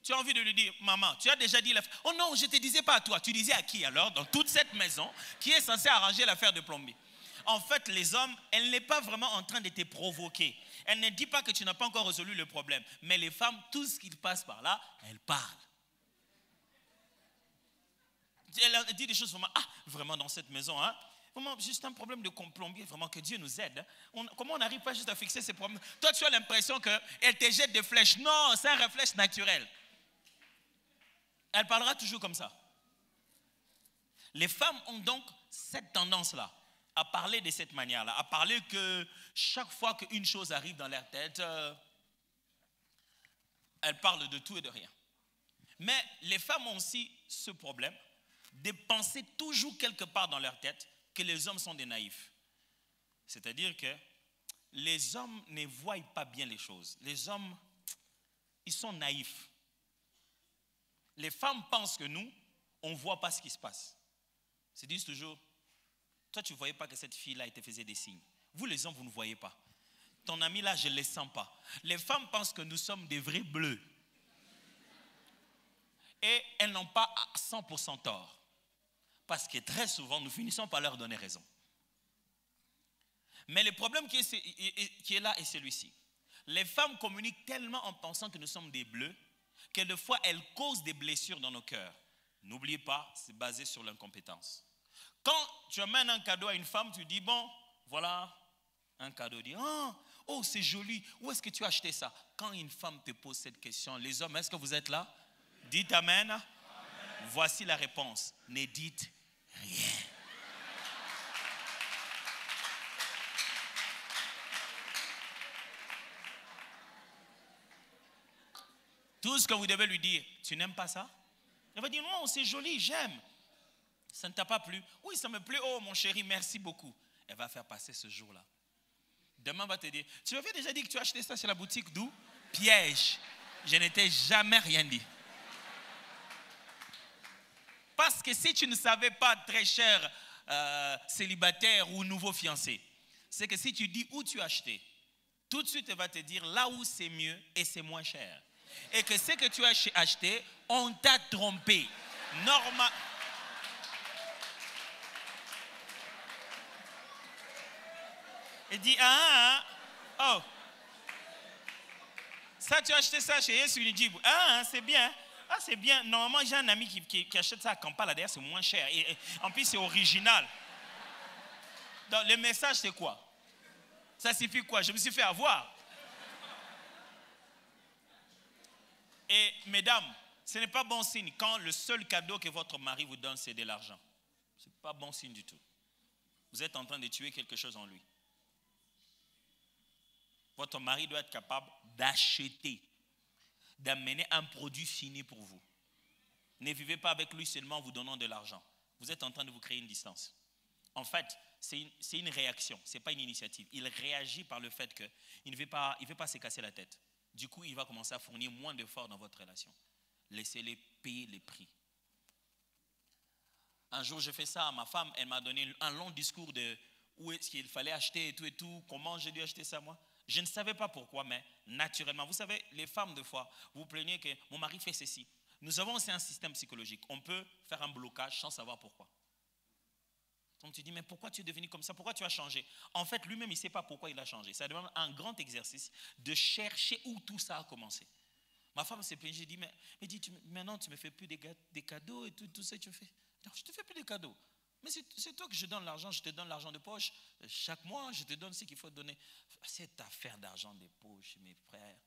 Tu as envie de lui dire, maman, tu as déjà dit l'affaire. Oh non, je ne te disais pas à toi. Tu disais à qui alors, dans toute cette maison, qui est censé arranger l'affaire de plombier? En fait, les hommes, elle n'est pas vraiment en train de te provoquer. Elle ne dit pas que tu n'as pas encore résolu le problème. Mais les femmes, tout ce qui passe par là, elles parlent. Elle dit des choses vraiment, vraiment dans cette maison, vraiment juste un problème de plombier, vraiment que Dieu nous aide. Comment on n'arrive pas juste à fixer ces problèmes? Toi, tu as l'impression qu'elle te jette des flèches. Non, c'est un réflexe naturel. Elle parlera toujours comme ça. Les femmes ont donc cette tendance-là à parler de cette manière-là, à parler que chaque fois qu'une chose arrive dans leur tête, elles parlent de tout et de rien. Mais les femmes ont aussi ce problème de penser toujours quelque part dans leur tête que les hommes sont des naïfs. C'est-à-dire que les hommes ne voient pas bien les choses. Les hommes, ils sont naïfs. Les femmes pensent que nous, on ne voit pas ce qui se passe. Ils se disent toujours, toi tu ne voyais pas que cette fille-là, elle te faisait des signes. Vous les hommes, vous ne voyez pas. Ton ami là, je ne le sens pas. Les femmes pensent que nous sommes des vrais bleus. Et elles n'ont pas 100% tort. Parce que très souvent, nous finissons par leur donner raison. Mais le problème qui est là est celui-ci. Les femmes communiquent tellement en pensant que nous sommes des bleus, que des fois, elles causent des blessures dans nos cœurs. N'oubliez pas, c'est basé sur l'incompétence. Quand tu amènes un cadeau à une femme, tu dis, bon, voilà un cadeau. Dis, oh, c'est joli, où est-ce que tu as acheté ça? Quand une femme te pose cette question, les hommes, est-ce que vous êtes là? Dites amen. Amen. Voici la réponse. Ne dites rien. Tout ce que vous devez lui dire, tu n'aimes pas ça? Elle va dire, non, c'est joli, j'aime. Ça ne t'a pas plu? Oui, ça me plaît. Oh, mon chéri, merci beaucoup. Elle va faire passer ce jour-là. Demain, elle va te dire, tu avais déjà dit que tu as acheté ça chez la boutique d'où? Piège. Je ne t'ai jamais rien dit. Parce que si tu ne savais pas, très cher célibataire ou nouveau fiancé, c'est que si tu dis où tu as acheté, tout de suite, elle va te dire là où c'est mieux et c'est moins cher. Et que ce que tu as acheté, on t'a trompé. Normal. Il dit, oh, ça tu as acheté ça chez Yesu Nidjibou. C'est bien. Ah, c'est bien. Normalement, j'ai un ami qui achète ça à Kampala. D'ailleurs, c'est moins cher. Et en plus, c'est original. Donc, le message, c'est quoi? Ça signifie quoi? Je me suis fait avoir. Et mesdames, ce n'est pas bon signe quand le seul cadeau que votre mari vous donne, c'est de l'argent. Ce n'est pas bon signe du tout. Vous êtes en train de tuer quelque chose en lui. Votre mari doit être capable d'acheter, d'amener un produit fini pour vous. Ne vivez pas avec lui seulement en vous donnant de l'argent. Vous êtes en train de vous créer une distance. En fait, c'est une réaction, ce n'est pas une initiative. Il réagit par le fait qu'il ne veut pas se casser la tête. Du coup, il va commencer à fournir moins d'efforts dans votre relation. Laissez-les payer les prix. Un jour, j'ai fait ça à ma femme. Elle m'a donné un long discours de où est-ce qu'il fallait acheter et tout. Comment j'ai dû acheter ça, moi? Je ne savais pas pourquoi, mais naturellement. Vous savez, les femmes, de fois, vous plaignez que mon mari fait ceci. Nous avons aussi un système psychologique. On peut faire un blocage sans savoir pourquoi. Donc tu dis, mais pourquoi tu es devenu comme ça? Pourquoi tu as changé? En fait, lui-même, il ne sait pas pourquoi il a changé. Ça demande un grand exercice de chercher où tout ça a commencé. Ma femme s'est plaignue, j'ai dit, mais maintenant tu ne me fais plus des cadeaux et tout ça que tu me fais. Non, je ne te fais plus des cadeaux. Mais c'est toi que je donne l'argent, je te donne l'argent de poche. Chaque mois, je te donne ce qu'il faut te donner. Cette affaire d'argent de poche, mes frères,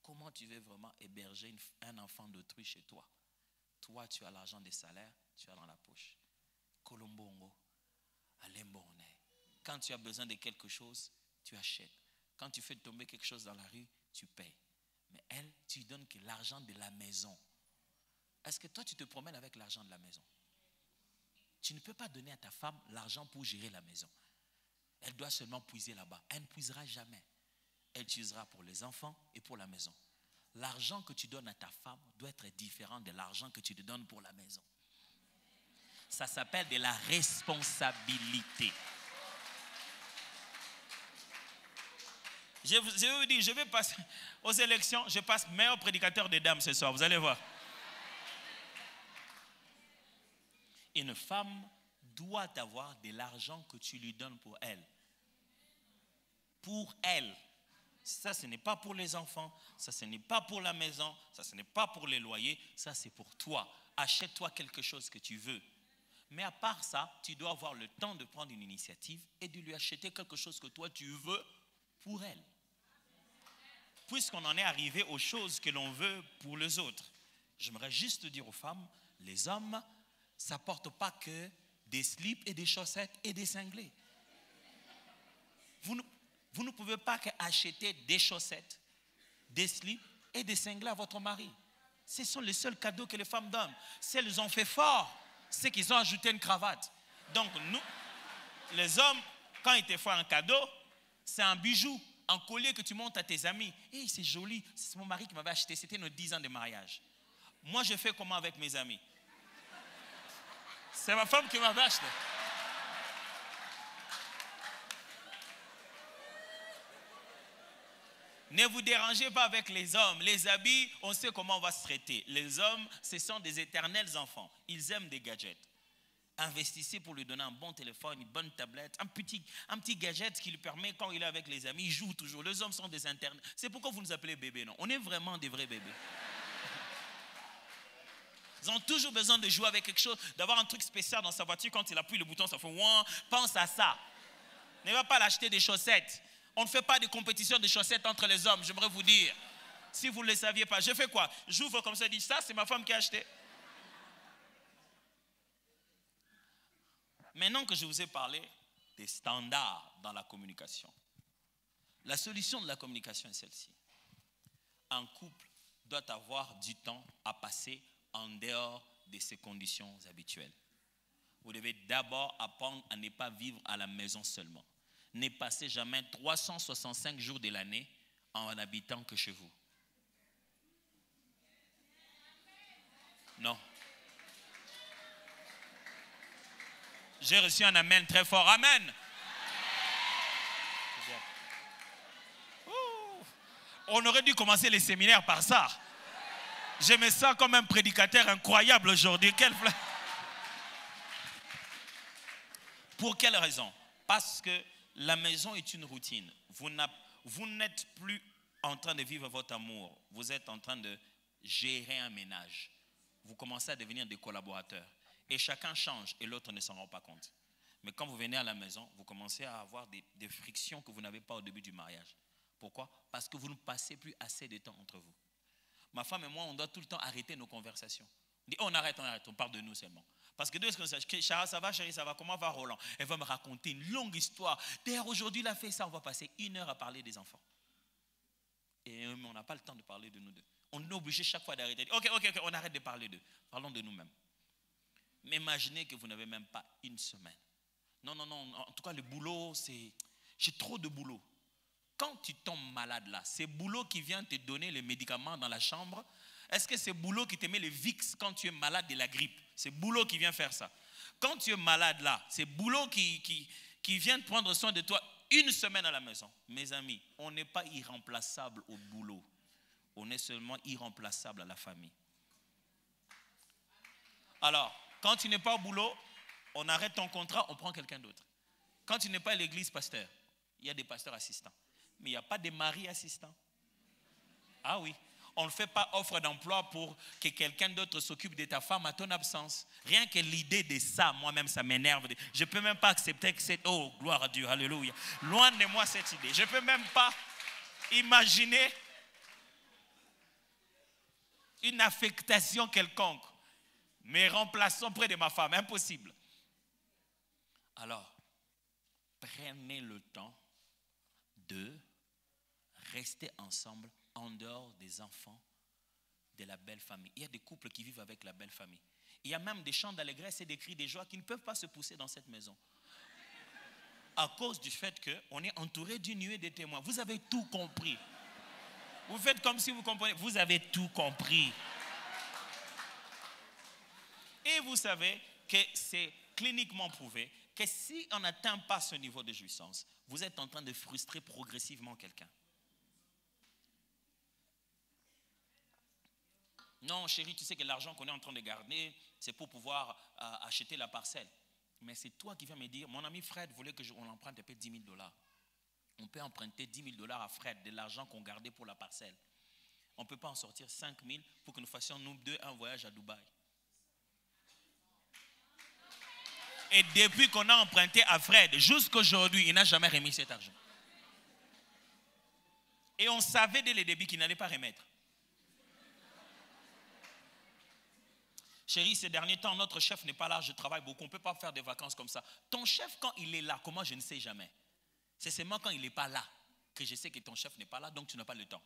comment tu veux vraiment héberger un enfant d'autrui chez toi? Toi, tu as l'argent des salaires, tu as dans la poche. Colombongo. Quand tu as besoin de quelque chose, tu achètes. Quand tu fais tomber quelque chose dans la rue, tu payes. Mais elle, tu lui donnes que l'argent de la maison. Est-ce que toi, tu te promènes avec l'argent de la maison? Tu ne peux pas donner à ta femme l'argent pour gérer la maison. Elle doit seulement puiser là-bas. Elle ne puisera jamais. Elle utilisera pour les enfants et pour la maison. L'argent que tu donnes à ta femme doit être différent de l'argent que tu te donnes pour la maison. Ça s'appelle de la responsabilité. Je vais vous dire, je vais passer aux élections, je passe meilleur prédicateur des dames ce soir, vous allez voir. Une femme doit avoir de l'argent que tu lui donnes pour elle. Pour elle. Ça, ce n'est pas pour les enfants, ça, ce n'est pas pour la maison, ça, ce n'est pas pour les loyers, ça, c'est pour toi. Achète-toi quelque chose que tu veux. Mais à part ça, tu dois avoir le temps de prendre une initiative et de lui acheter quelque chose que toi tu veux pour elle. Puisqu'on en est arrivé aux choses que l'on veut pour les autres, j'aimerais juste dire aux femmes, les hommes, ça ne porte pas que des slips et des chaussettes et des cinglés. Vous ne pouvez pas acheter des chaussettes, des slips et des cinglés à votre mari. Ce sont les seuls cadeaux que les femmes donnent. Si elles ont fait fort, c'est qu'ils ont ajouté une cravate. Donc nous, les hommes, quand ils te font un cadeau, c'est un bijou, un collier que tu montes à tes amis. Hey, c'est joli, c'est mon mari qui m'avait acheté, c'était nos 10 ans de mariage. Moi, je fais comment avec mes amis? C'est ma femme qui m'avait acheté. Ne vous dérangez pas avec les hommes. Les habits, on sait comment on va se traiter. Les hommes, ce sont des éternels enfants. Ils aiment des gadgets. Investissez pour lui donner un bon téléphone, une bonne tablette, un petit gadget qui lui permet, quand il est avec les amis, il joue toujours. Les hommes sont des éternels. C'est pourquoi vous nous appelez bébés, non? On est vraiment des vrais bébés. Ils ont toujours besoin de jouer avec quelque chose, d'avoir un truc spécial dans sa voiture. Quand il appuie le bouton, ça fait ouin. Pense à ça. Ne va pas l'acheter des chaussettes. On ne fait pas de compétition de chaussettes entre les hommes, j'aimerais vous dire. Si vous ne le saviez pas, je fais quoi? J'ouvre comme ça, je dis ça, c'est ma femme qui a acheté. Maintenant que je vous ai parlé des standards dans la communication, la solution de la communication est celle-ci. Un couple doit avoir du temps à passer en dehors de ses conditions habituelles. Vous devez d'abord apprendre à ne pas vivre à la maison seulement. Ne passez jamais 365 jours de l'année en habitant que chez vous. Non. J'ai reçu un amen très fort. Amen. On aurait dû commencer les séminaires par ça. Je me sens comme un prédicateur incroyable aujourd'hui. Pour quelle raison? Parce que la maison est une routine. Vous n'êtes plus en train de vivre votre amour. Vous êtes en train de gérer un ménage. vous commencez à devenir des collaborateurs. Et chacun change et l'autre ne s'en rend pas compte. Mais quand vous venez à la maison, vous commencez à avoir des frictions que vous n'avez pas au début du mariage. Pourquoi? Parce que vous ne passez plus assez de temps entre vous. Ma femme et moi, on doit tout le temps arrêter nos conversations. On dit, on arrête, on parle de nous seulement. Parce que deux secondes, Chara, ça va, chérie, ça va, comment va Roland? Elle va me raconter une longue histoire. D'ailleurs, aujourd'hui, il a fait ça, on va passer 1 heure à parler des enfants. Et on n'a pas le temps de parler de nous deux. On est obligé chaque fois d'arrêter. Ok, on arrête de parler d'eux. Parlons de nous-mêmes. Mais imaginez que vous n'avez même pas 1 semaine. Non, en tout cas, le boulot, j'ai trop de boulot. Quand tu tombes malade là, c'est boulot qui vient te donner les médicaments dans la chambre. Est-ce que c'est boulot qui te met les Vicks quand tu es malade de la grippe? C'est boulot qui vient faire ça. Quand tu es malade là, c'est boulot qui vient prendre soin de toi 1 semaine à la maison. Mes amis, on n'est pas irremplaçable au boulot. On est seulement irremplaçable à la famille. Alors, quand tu n'es pas au boulot, on arrête ton contrat, on prend quelqu'un d'autre. Quand tu n'es pas à l'église, pasteur, il y a des pasteurs assistants. Mais il n'y a pas de mari assistant. Ah oui, on ne fait pas offre d'emploi pour que quelqu'un d'autre s'occupe de ta femme à ton absence. Rien que l'idée de ça, moi-même, ça m'énerve. Je ne peux même pas accepter que c'est... Oh, gloire à Dieu, alléluia. Loin de moi cette idée. Je ne peux même pas imaginer une affectation quelconque. Mais remplaçons près de ma femme, impossible. Alors, prenez le temps de rester ensemble en dehors des enfants de la belle famille. Il y a des couples qui vivent avec la belle famille. Il y a même des chants d'allégresse et des cris de joie qui ne peuvent pas se pousser dans cette maison. À cause du fait qu'on est entouré d'une nuée de témoins. Vous avez tout compris. Vous faites comme si vous comprenez. Vous avez tout compris. Et vous savez que c'est cliniquement prouvé que si on n'atteint pas ce niveau de jouissance, vous êtes en train de frustrer progressivement quelqu'un. Non, chérie, tu sais que l'argent qu'on est en train de garder, c'est pour pouvoir acheter la parcelle. Mais c'est toi qui viens me dire, mon ami Fred voulait qu'on emprunte peut-être 10 000 $. On peut emprunter 10 000 $ à Fred, de l'argent qu'on gardait pour la parcelle. On ne peut pas en sortir 5 000 pour que nous fassions, nous deux, un voyage à Dubaï. Et depuis qu'on a emprunté à Fred, jusqu'à aujourd'hui, il n'a jamais remis cet argent. Et on savait dès le début qu'il n'allait pas remettre. Chérie, ces derniers temps, notre chef n'est pas là, je travaille beaucoup, on ne peut pas faire des vacances comme ça. Ton chef, quand il est là, comment je ne sais jamais. C'est seulement quand il n'est pas là que je sais que ton chef n'est pas là, donc tu n'as pas le temps.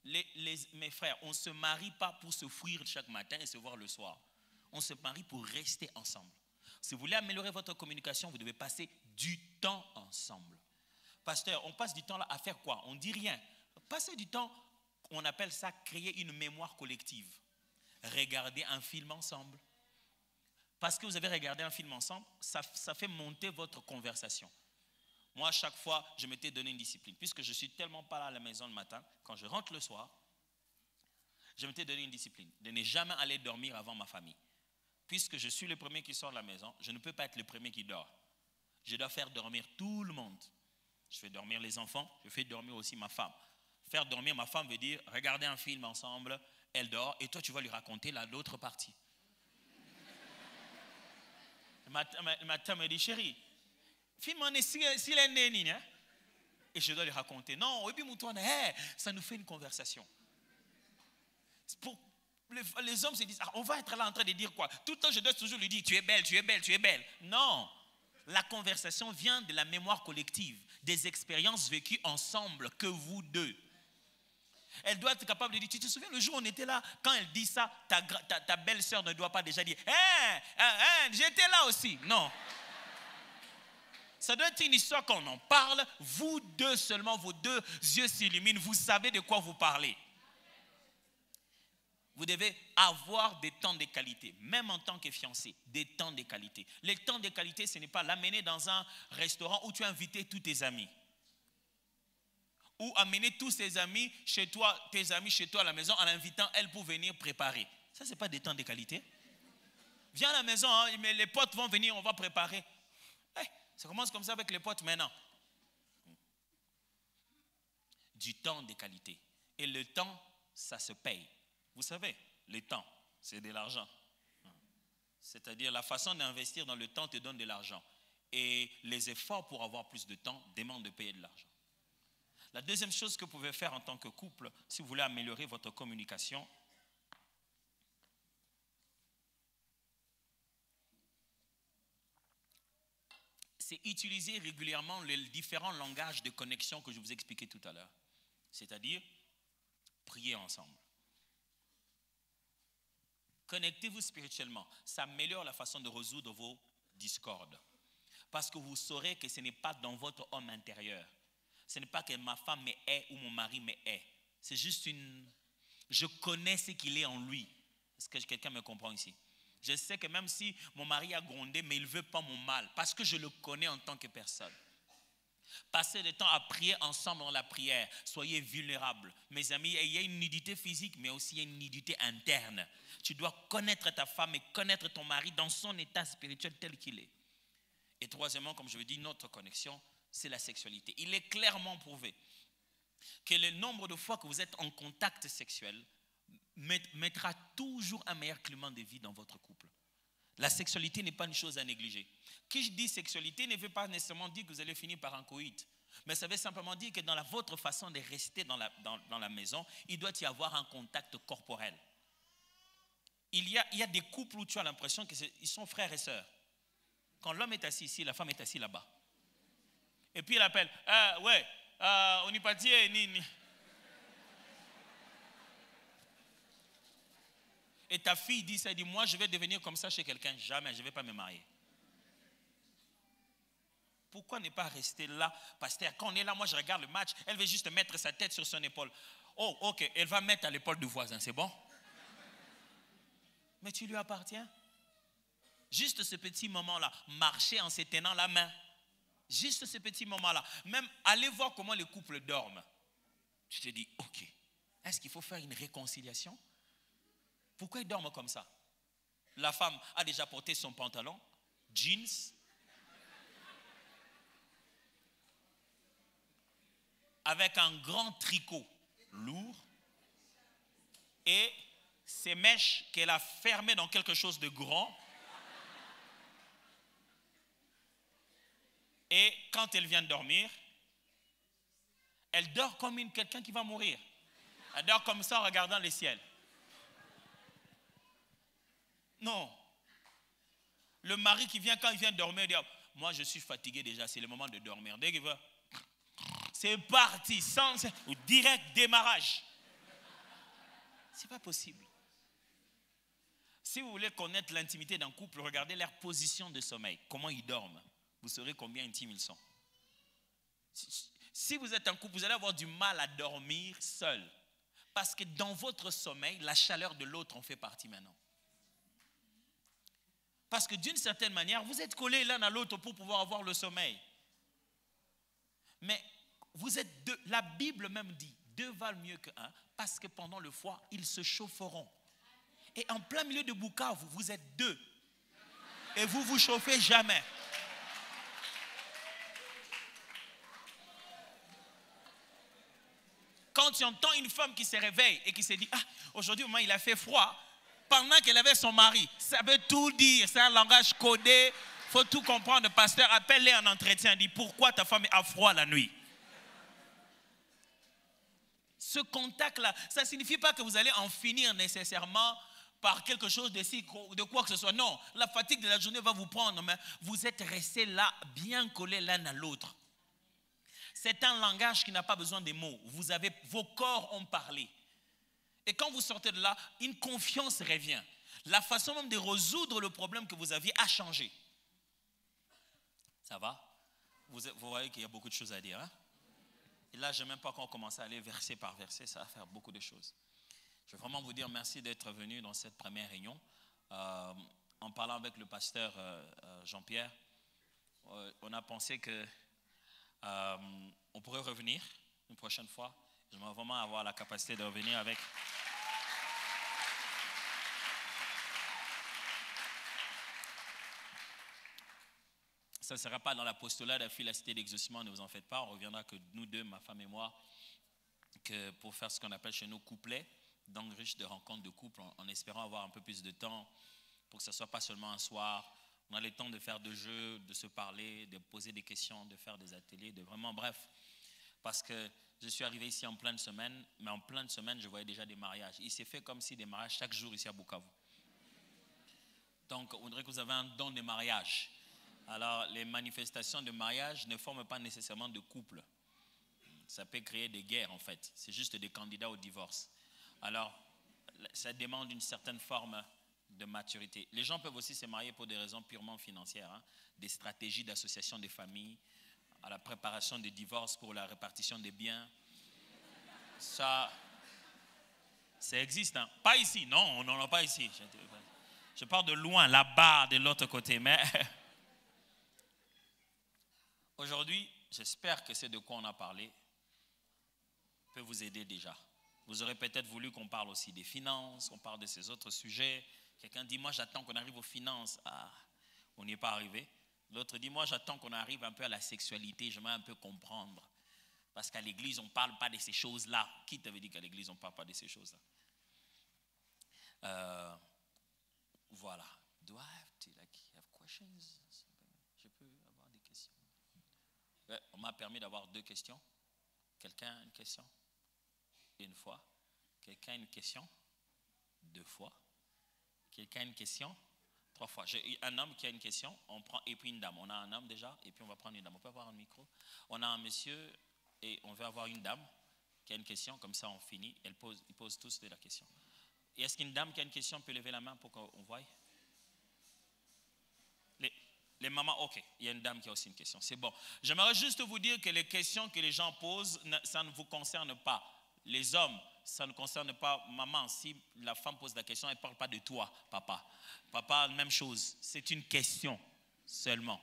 Mes frères, on ne se marie pas pour se fuir chaque matin et se voir le soir. On se marie pour rester ensemble. Si vous voulez améliorer votre communication, vous devez passer du temps ensemble. Pasteur, on passe du temps là à faire quoi? On ne dit rien. Passer du temps, on appelle ça créer une mémoire collective. Regarder un film ensemble. Parce que vous avez regardé un film ensemble, ça fait monter votre conversation. Moi, chaque fois, je m'étais donné une discipline. Puisque je ne suis tellement pas là à la maison le matin, quand je rentre le soir, je m'étais donné une discipline de ne jamais aller dormir avant ma famille. Puisque je suis le premier qui sort de la maison, je ne peux pas être le premier qui dort. Je dois faire dormir tout le monde. Je fais dormir les enfants, je fais dormir aussi ma femme. Faire dormir ma femme veut dire regarder un film ensemble, elle dort, et toi tu vas lui raconter l'autre partie. Le matin, me dit, chérie, film on est s'il est né, hein? Et je dois lui raconter. Non, et puis ça nous fait une conversation. Pour les hommes se disent, on va être là en train de dire quoi? Tout le temps, je dois toujours lui dire, tu es belle, tu es belle, tu es belle. Non, la conversation vient de la mémoire collective, des expériences vécues ensemble, que vous deux. Elle doit être capable de dire, tu te souviens le jour où on était là, quand elle dit ça, ta belle-sœur ne doit pas déjà dire, j'étais là aussi. Non. Ça doit être une histoire qu'on en parle, vous deux seulement, vos deux yeux s'illuminent, vous savez de quoi vous parlez. Vous devez avoir des temps de qualité, même en tant que fiancé, des temps de qualité. Les temps de qualité, ce n'est pas l'amener dans un restaurant où tu as invité tous tes amis. Ou amener tous tes amis chez toi à la maison en invitant elle pour venir préparer. Ça, ce n'est pas des temps de qualité. Viens à la maison, hein, mais les potes vont venir, on va préparer. Ça commence comme ça avec les potes maintenant. Du temps de qualité. Et le temps, ça se paye. Vous savez, le temps, c'est de l'argent. C'est-à-dire la façon d'investir dans le temps te donne de l'argent. Et les efforts pour avoir plus de temps demandent de payer de l'argent. La deuxième chose que vous pouvez faire en tant que couple, si vous voulez améliorer votre communication, c'est utiliser régulièrement les différents langages de connexion que je vous expliquais tout à l'heure. C'est-à-dire, prier ensemble. Connectez-vous spirituellement. Ça améliore la façon de résoudre vos discordes. Parce que vous saurez que ce n'est pas dans votre homme intérieur. Ce n'est pas que ma femme me hait ou mon mari me hait. C'est juste une... Je connais ce qu'il est en lui. Est-ce que quelqu'un me comprend ici? Je sais que même si mon mari a grondé, mais il ne veut pas mon mal. Parce que je le connais en tant que personne. Passez du temps à prier ensemble dans la prière. Soyez vulnérables. Mes amis, il y a une nudité physique, mais aussi il y a une nudité interne. Tu dois connaître ta femme et connaître ton mari dans son état spirituel tel qu'il est. Et troisièmement, comme je vous dis, notre connexion, c'est la sexualité. Il est clairement prouvé que le nombre de fois que vous êtes en contact sexuel mettra toujours un meilleur climat de vie dans votre couple. La sexualité n'est pas une chose à négliger. Qui je dis sexualité ne veut pas nécessairement dire que vous allez finir par un coït. Mais ça veut simplement dire que dans votre façon de rester dans la maison, il doit y avoir un contact corporel. Il y a des couples où tu as l'impression qu'ils sont frères et sœurs. Quand l'homme est assis ici, la femme est assise là-bas. Et puis il appelle, on y partit, ni. Et ta fille dit, moi je vais devenir comme ça chez quelqu'un. Jamais, je ne vais pas me marier. Pourquoi ne pas rester là, pasteur? Quand on est là, moi je regarde le match, elle veut juste mettre sa tête sur son épaule. Oh, ok, elle va mettre à l'épaule du voisin, c'est bon? Mais tu lui appartiens. Juste ce petit moment-là, marcher en se tenant la main. Juste ce petit moment-là. Même aller voir comment les couples dorment. Tu te dis, ok, est-ce qu'il faut faire une réconciliation? Pourquoi ils dorment comme ça? La femme a déjà porté son pantalon, jeans, avec un grand tricot lourd et ses mèches qu'elle a fermées dans quelque chose de grand. Et quand elle vient de dormir, elle dort comme quelqu'un qui va mourir. Elle dort comme ça en regardant le ciel. Non. Le mari qui vient, quand il vient dormir, il dit, moi je suis fatigué déjà, c'est le moment de dormir. Dès qu'il va, c'est parti, ou direct démarrage. C'est pas possible. Si vous voulez connaître l'intimité d'un couple, regardez leur position de sommeil, comment ils dorment. Vous saurez combien intimes ils sont. Si vous êtes un couple, vous allez avoir du mal à dormir seul. Parce que dans votre sommeil, la chaleur de l'autre en fait partie maintenant. Parce que d'une certaine manière, vous êtes collés l'un à l'autre pour pouvoir avoir le sommeil. Mais vous êtes deux. La Bible même dit, deux valent mieux qu'un, parce que pendant le froid, ils se chaufferont. Et en plein milieu de Bukavu, vous êtes deux. Et vous vous chauffez jamais. Quand tu entends une femme qui se réveille et qui se dit, aujourd'hui, il a fait froid, pendant qu'elle avait son mari, ça veut tout dire, c'est un langage codé, il faut tout comprendre. Le pasteur appelle-les en entretien, dit, pourquoi ta femme a froid la nuit? Ce contact-là, ça ne signifie pas que vous allez en finir nécessairement par quelque chose de quoi que ce soit. Non, la fatigue de la journée va vous prendre, mais vous êtes restés là, bien collés l'un à l'autre. C'est un langage qui n'a pas besoin de mots. Vos corps ont parlé. Et quand vous sortez de là, une confiance revient. La façon même de résoudre le problème que vous aviez a changé. Ça va? Vous voyez qu'il y a beaucoup de choses à dire. Hein? Et là, je n'ai même pas encore commencé à aller verset par verset. Ça va faire beaucoup de choses. Je veux vraiment vous dire merci d'être venu dans cette première réunion. En parlant avec le pasteur Jean-Pierre, on a pensé que on pourrait revenir une prochaine fois. J'aimerais vraiment avoir la capacité de revenir avec. Ça ne sera pas dans l'apostolat de la cité d'exaucement, ne vous en faites pas. On reviendra que nous deux, ma femme et moi, que pour faire ce qu'on appelle chez nous couplet. donc riche de rencontres de couple, en espérant avoir un peu plus de temps pour que ce ne soit pas seulement un soir. On a le temps de faire des jeux, de se parler, de poser des questions, de faire des ateliers, de vraiment, bref. Parce que je suis arrivé ici en pleine semaine, mais en pleine semaine, je voyais déjà des mariages. Il s'est fait comme si des mariages chaque jour ici à Bukavu. Donc, on dirait que vous avez un don de mariage. Alors, les manifestations de mariage ne forment pas nécessairement de couple. Ça peut créer des guerres, en fait. C'est juste des candidats au divorce. Alors, ça demande une certaine forme de maturité. Les gens peuvent aussi se marier pour des raisons purement financières, hein, des stratégies d'association des familles, à la préparation des divorces pour la répartition des biens. Ça existe. Hein. Pas ici, non, on n'en a pas ici. Je pars de loin, là-bas, de l'autre côté. Mais aujourd'hui, j'espère que c'est de quoi on a parlé peut vous aider déjà. Vous aurez peut-être voulu qu'on parle aussi des finances, qu'on parle de ces autres sujets. Quelqu'un dit, moi j'attends qu'on arrive aux finances. Ah, on n'y est pas arrivé. L'autre dit, moi j'attends qu'on arrive un peu à la sexualité, j'aimerais un peu comprendre. Parce qu'à l'église, on ne parle pas de ces choses-là. Qui t'avait dit qu'à l'église, on ne parle pas de ces choses-là? Voilà. Do I have to have questions? Je peux avoir des questions? On m'a permis d'avoir 2 questions. Quelqu'un a une question? Une fois. Quelqu'un a une question? 2 fois. Quelqu'un a une question? 3 fois. J'ai un homme qui a une question, on prend, et puis une dame. On a un homme déjà, et puis on va prendre une dame. On peut avoir un micro? On a un monsieur, et on veut avoir une dame qui a une question, comme ça on finit. Ils posent tous de la question. Et est-ce qu'une dame qui a une question peut lever la main pour qu'on voie? Les mamans, ok, il y a une dame qui a aussi une question, c'est bon. J'aimerais juste vous dire que les questions que les gens posent, ça ne vous concerne pas. Les hommes, ça ne concerne pas maman. Si la femme pose la question, elle ne parle pas de toi, papa. Papa, même chose, c'est une question seulement.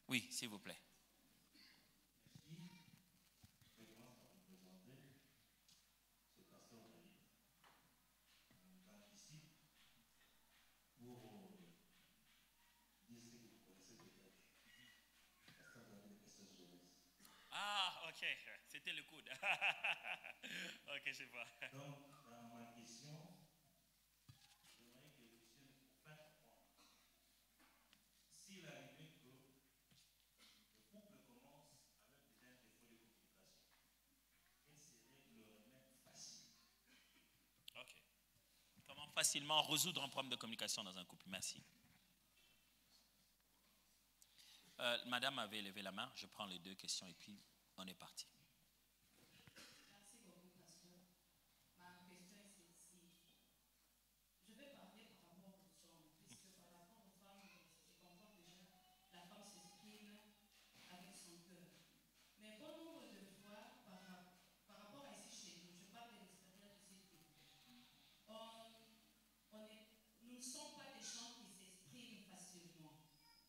Oui, s'il vous plaît. Ah, ok, c'était le coude. Ok, je vois. Donc, dans ma question, j'aimerais que vous puissiez nous faire comprendre. S'il arrivait que le couple commence avec déjà un défaut de communication, quel serait le remède facile? Ok. Comment facilement résoudre un problème de communication dans un couple? Merci. Madame avait levé la main, je prends les 2 questions et puis on est parti. Merci beaucoup, pasteur. Ma question est celle-ci. Je vais parler par rapport aux hommes, puisque par rapport aux femmes, je comprends déjà, la femme s'exprime avec son cœur. Mais bon nombre de fois, par rapport à ici chez nous, je parle de l'expérience ici de nous ne sommes pas des gens qui s'expriment facilement.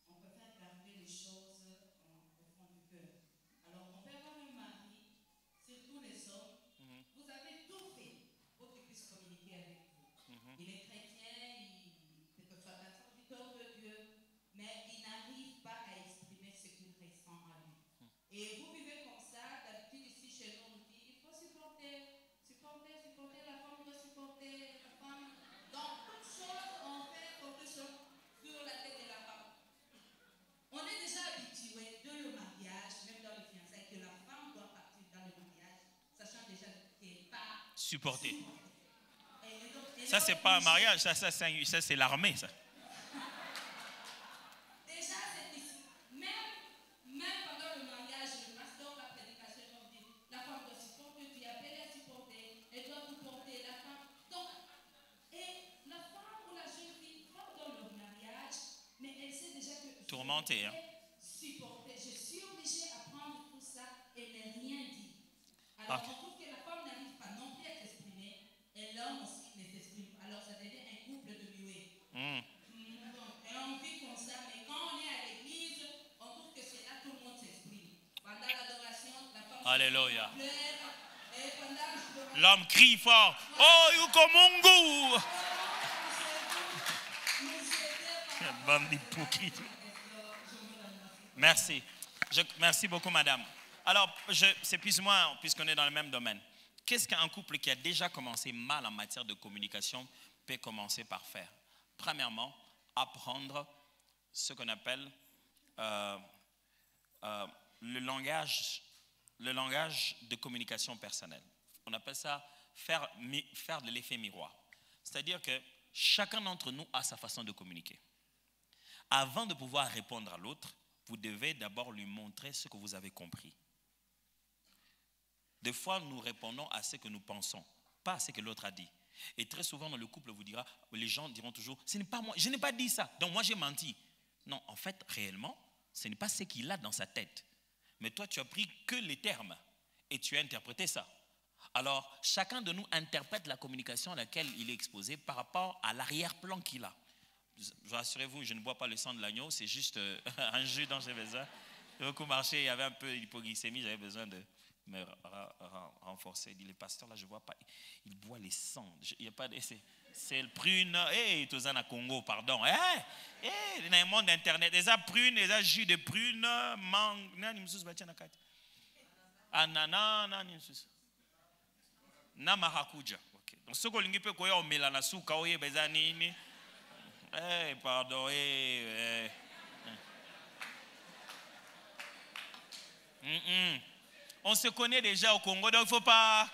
On préfère garder les choses au fond du cœur. Alors, on peut avoir un mari, surtout les hommes, vous avez tout fait pour qu'il puisse communiquer avec vous. Il est chrétien, il peut soit un serviteur de Dieu, mais il n'arrive pas à exprimer ce qu'il ressent en lui. Et vous vivez comme ça, d'habitude ici chez nous, on nous dit, il faut supporter la femme doit supporter la femme. Donc, toutes choses, on fait focus sur la tête de la femme. On est déjà habitué dans le mariage, même dans les fiançailles, que la femme doit partir dans le mariage, sachant déjà qu'elle n'est pas supportée. Ça, c'est pas un mariage, ça c'est l'armée, ça. Déjà, c'est ici. Même pendant le mariage, le pasteur, la prédication, on dit la femme doit supporter, tu es appelée à supporter, elle doit vous porter, la femme. Donc, et la femme ou la jeune fille va dans le mariage, mais elle sait déjà que tourmentée, hein. Supporter. Je suis obligée à prendre tout ça et ne rien dire. Alors, on trouve que la femme n'arrive pas non plus à s'exprimer et l'homme aussi ne s'exprime pas. Alors, ça devient un couple de muets. Et on vit comme ça, mais quand on est à l'église, on trouve que c'est là que tout le monde s'exprime. Pendant l'adoration, la femme Alléluia. pleure. Et pendant l'adoration, l'homme crie fort. Oh, Yukomungu! Bande d'hypocrites. Merci. Merci beaucoup, madame. Alors, c'est plus ou moins, puisqu'on est dans le même domaine. qu'est-ce qu'un couple qui a déjà commencé mal en matière de communication peut commencer par faire? Premièrement, apprendre ce qu'on appelle le langage de communication personnelle. On appelle ça faire de l'effet miroir. C'est-à-dire que chacun d'entre nous a sa façon de communiquer. Avant de pouvoir répondre à l'autre, vous devez d'abord lui montrer ce que vous avez compris. Des fois, nous répondons à ce que nous pensons, pas à ce que l'autre a dit. Et très souvent, dans le couple, les gens diront toujours, ce n'est pas moi, je n'ai pas dit ça, donc moi j'ai menti. Non, en fait, réellement, ce n'est pas ce qu'il a dans sa tête. Mais toi, tu as pris que les termes et tu as interprété ça. Alors, chacun de nous interprète la communication à laquelle il est exposé par rapport à l'arrière-plan qu'il a. Rassurez-vous, je ne bois pas le sang de l'agneau, c'est juste un jus dont j'ai besoin. J'ai beaucoup marché, il y avait un peu d'hypoglycémie, j'avais besoin de me renforcer. Il dit, le pasteur, là, je ne vois pas, il boit les sangs. Il n'y a pas de... C'est le prune, hey, tout ça na Congo, pardon. Dans le monde d'internet, les prunes, les jus de prune, mangue, ananas, na maracuja. Okay. Donc ce qu'on peut koya omela na suka oye bezani ni. Pardon, On se connaît déjà au Congo, donc il ne faut pas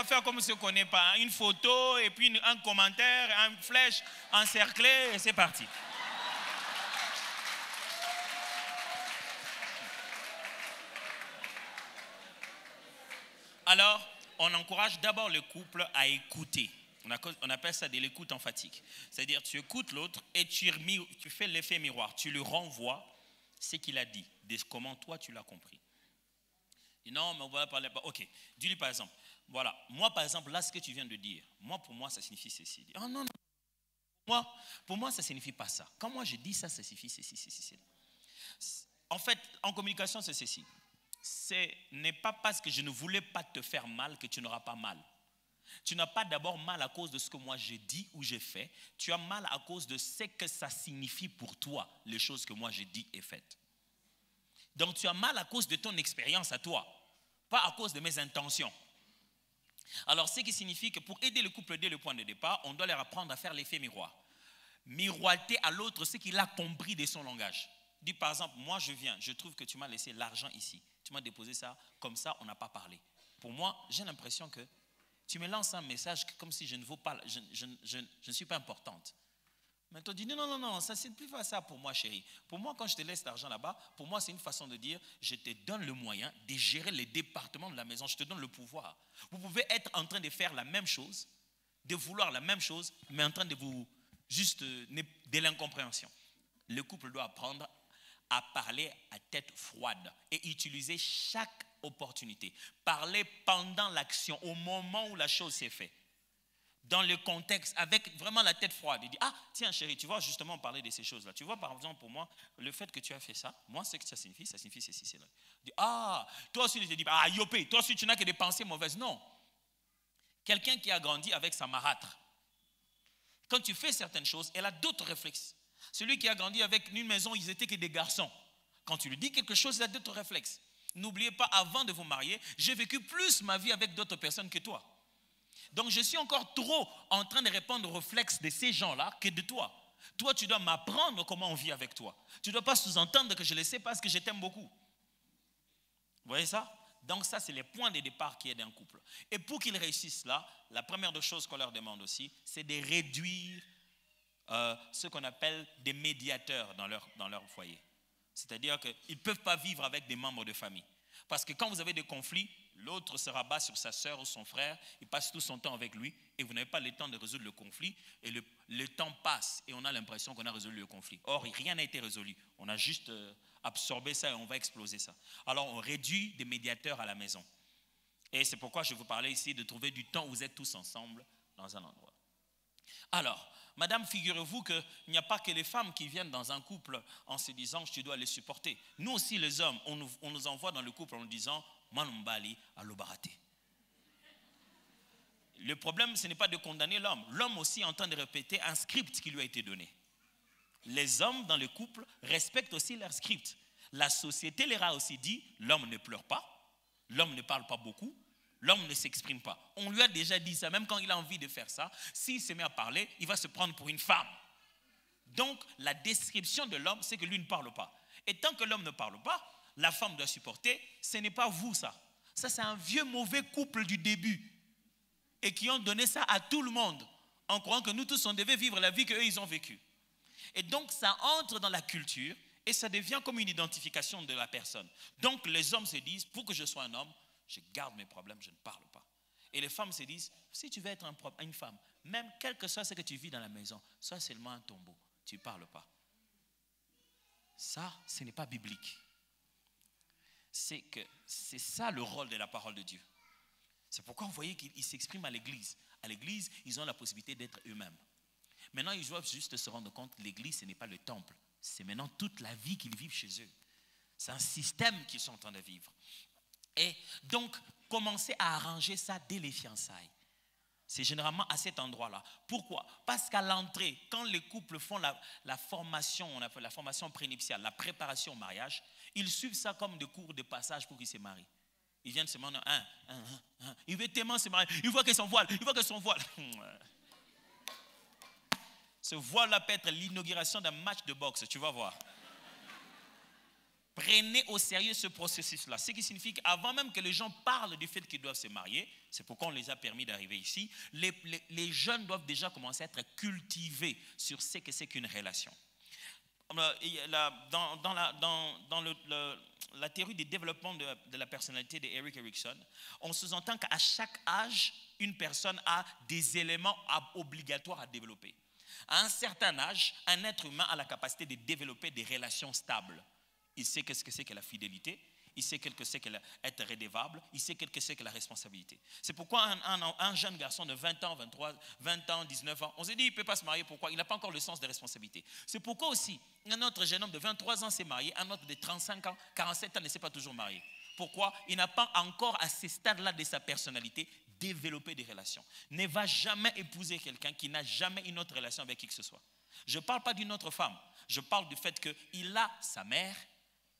faire comme on ne se connaît pas. Une photo et puis un commentaire, une flèche encerclée et c'est parti. Alors, on encourage d'abord le couple à écouter. On appelle ça de l'écoute emphatique. C'est-à-dire, tu écoutes l'autre et tu fais l'effet miroir. Tu lui renvoies ce qu'il a dit, de comment toi tu l'as compris. Et non, mais on va parler. Ok, dis-lui par exemple. Voilà, moi par exemple, là ce que tu viens de dire, pour moi ça signifie ceci. Oh non, non. Pour moi ça ne signifie pas ça. Quand moi je dis ça, ça signifie ceci. En fait, en communication, c'est ceci. Ce n'est pas parce que je ne voulais pas te faire mal que tu n'auras pas mal. Tu n'as pas d'abord mal à cause de ce que moi j'ai dit ou j'ai fait. Tu as mal à cause de ce que ça signifie pour toi, les choses que moi j'ai dit et faites. Donc tu as mal à cause de ton expérience à toi, pas à cause de mes intentions. Alors ce qui signifie que pour aider le couple dès le point de départ, on doit leur apprendre à faire l'effet miroir. Miroiter à l'autre ce qu'il a compris de son langage. Dis par exemple, moi je viens, je trouve que tu m'as laissé l'argent ici. Tu m'as déposé ça, comme ça on n'a pas parlé. Pour moi, j'ai l'impression que tu me lances un message comme si je ne vaux pas, je ne suis pas importante. Mais tu dis non, ça c'est plus facile pour moi, chérie. Pour moi, quand je te laisse l'argent là-bas, pour moi c'est une façon de dire, je te donne le moyen de gérer les départements de la maison, je te donne le pouvoir. Vous pouvez être en train de faire la même chose, de vouloir la même chose, mais en train de vous juste de l'incompréhension. Le couple doit apprendre à parler à tête froide et utiliser chaque opportunité. Parler pendant l'action, au moment où la chose s'est faite. Dans le contexte, avec vraiment la tête froide. Il dit, ah, tiens chérie, tu vois justement parler de ces choses-là. Tu vois par exemple pour moi, le fait que tu as fait ça, moi ce que ça signifie ceci, cela. Il dit, ah, toi aussi tu te dis, ah, yopé, toi aussi tu n'as que des pensées mauvaises. Non. Quelqu'un qui a grandi avec sa marâtre, quand tu fais certaines choses, elle a d'autres réflexes. Celui qui a grandi avec une maison, ils étaient que des garçons. Quand tu lui dis quelque chose, il a d'autres réflexes. N'oubliez pas, avant de vous marier, j'ai vécu plus ma vie avec d'autres personnes que toi. Donc je suis encore trop en train de répondre aux réflexes de ces gens-là que de toi. Toi, tu dois m'apprendre comment on vit avec toi. Tu ne dois pas sous-entendre que je le sais parce que je t'aime beaucoup. Vous voyez ça? Donc ça, c'est les points de départ qui aident un couple. Et pour qu'ils réussissent là, la première des choses qu'on leur demande aussi, c'est de réduire ce qu'on appelle des médiateurs dans leur foyer. C'est-à-dire qu'ils ne peuvent pas vivre avec des membres de famille. Parce que quand vous avez des conflits, l'autre se rabat sur sa soeur ou son frère, il passe tout son temps avec lui et vous n'avez pas le temps de résoudre le conflit et le temps passe et on a l'impression qu'on a résolu le conflit. Or, rien n'a été résolu. On a juste absorbé ça et on va exploser ça. Alors, on réduit des médiateurs à la maison. Et c'est pourquoi je vous parlais ici de trouver du temps où vous êtes tous ensemble dans un endroit. Alors, madame, figurez-vous qu'il n'y a pas que les femmes qui viennent dans un couple en se disant « tu dois les supporter ». Nous aussi, les hommes, on nous envoie dans le couple en nous disant « manumbali alobarate ». Le problème, ce n'est pas de condamner l'homme. L'homme aussi est en train de répéter un script qui lui a été donné. Les hommes dans le couple respectent aussi leur script. La société leur a aussi dit « l'homme ne pleure pas, l'homme ne parle pas beaucoup, L'homme ne s'exprime pas. On lui a déjà dit ça, même quand il a envie de faire ça, s'il se met à parler, il va se prendre pour une femme. Donc, la description de l'homme, c'est que lui ne parle pas. Et tant que l'homme ne parle pas, la femme doit supporter. Ce n'est pas vous, ça. Ça, c'est un vieux mauvais couple du début. Et qui ont donné ça à tout le monde, en croyant que nous tous, on devait vivre la vie qu'eux, ils ont vécue. Et donc, ça entre dans la culture et ça devient comme une identification de la personne. Donc, les hommes se disent, pour que je sois un homme, je garde mes problèmes, je ne parle pas. Et les femmes se disent, si tu veux être une femme, même quel que soit ce que tu vis dans la maison, sois seulement un tombeau, tu ne parles pas. Ça, ce n'est pas biblique. C'est ça le rôle de la parole de Dieu. C'est pourquoi vous voyez qu'ils s'expriment à l'église. À l'église, ils ont la possibilité d'être eux-mêmes. Maintenant, ils doivent juste se rendre compte que l'église, ce n'est pas le temple. C'est maintenant toute la vie qu'ils vivent chez eux. C'est un système qu'ils sont en train de vivre. Et donc, commencer à arranger ça dès les fiançailles. C'est généralement à cet endroit-là. Pourquoi? Parce qu'à l'entrée, quand les couples font la formation, on appelle la formation prénuptiale, la préparation au mariage, ils suivent ça comme des cours de passage pour qu'ils se marient. Ils viennent se marier, il veut tellement se marier, il voit que son voile, Ce voile-là peut être l'inauguration d'un match de boxe, tu vas voir. Prenez au sérieux ce processus-là. Ce qui signifie qu'avant même que les gens parlent du fait qu'ils doivent se marier, c'est pourquoi on les a permis d'arriver ici, les jeunes doivent déjà commencer à être cultivés sur ce que c'est qu'une relation. Dans la théorie du développement de la personnalité d'Erik Erikson, on sous-entend qu'à chaque âge, une personne a des éléments obligatoires à développer. À un certain âge, un être humain a la capacité de développer des relations stables. Il sait qu'est-ce que c'est que la fidélité, il sait qu'est-ce que c'est que être redevable, il sait qu'est-ce que c'est que la responsabilité. C'est pourquoi un jeune garçon de 20 ans, 23, 20 ans, 19 ans, on s'est dit il ne peut pas se marier, pourquoi? Il n'a pas encore le sens de responsabilité. C'est pourquoi aussi, un autre jeune homme de 23 ans s'est marié, un autre de 35 ans, 47 ans ne s'est pas toujours marié. Pourquoi? Il n'a pas encore à ce stade-là de sa personnalité développé des relations. Ne va jamais épouser quelqu'un qui n'a jamais une autre relation avec qui que ce soit. Je ne parle pas d'une autre femme, je parle du fait qu'il a sa mère.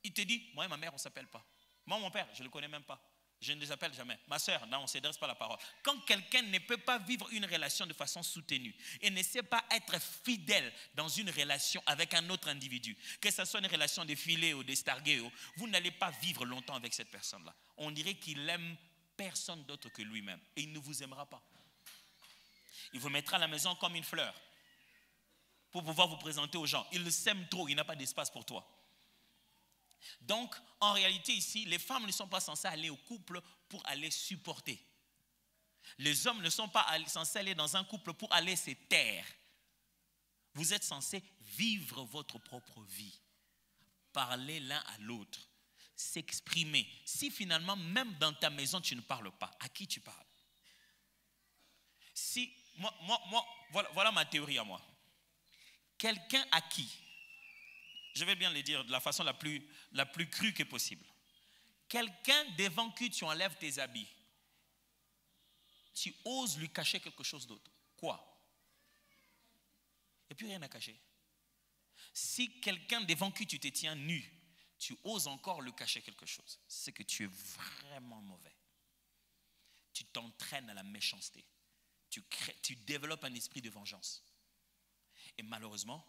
Il te dit, moi et ma mère, on ne s'appelle pas. Moi, mon père, je ne le connais même pas. Je ne les appelle jamais. Ma soeur, non, on ne s'adresse pas à la parole. Quand quelqu'un ne peut pas vivre une relation de façon soutenue et ne sait pas être fidèle dans une relation avec un autre individu, que ce soit une relation de filet ou de stargué, vous n'allez pas vivre longtemps avec cette personne-là. On dirait qu'il aime personne d'autre que lui-même et il ne vous aimera pas. Il vous mettra à la maison comme une fleur pour pouvoir vous présenter aux gens. Il s'aime trop, il n'a pas d'espace pour toi. Donc, en réalité ici, les femmes ne sont pas censées aller au couple pour aller supporter. Les hommes ne sont pas censés aller dans un couple pour aller se taire. Vous êtes censés vivre votre propre vie. Parler l'un à l'autre. S'exprimer. Si finalement, même dans ta maison, tu ne parles pas, à qui tu parles? Si, voilà ma théorie à moi. Quelqu'un à qui, je vais bien le dire de la façon la plus crue que possible. Quelqu'un devant qui tu enlèves tes habits, tu oses lui cacher quelque chose d'autre. Quoi? Il n'y a plus rien à cacher. Si quelqu'un devant qui tu te tiens nu, tu oses encore lui cacher quelque chose, c'est que tu es vraiment mauvais. Tu t'entraînes à la méchanceté. Tu développes un esprit de vengeance. Et malheureusement,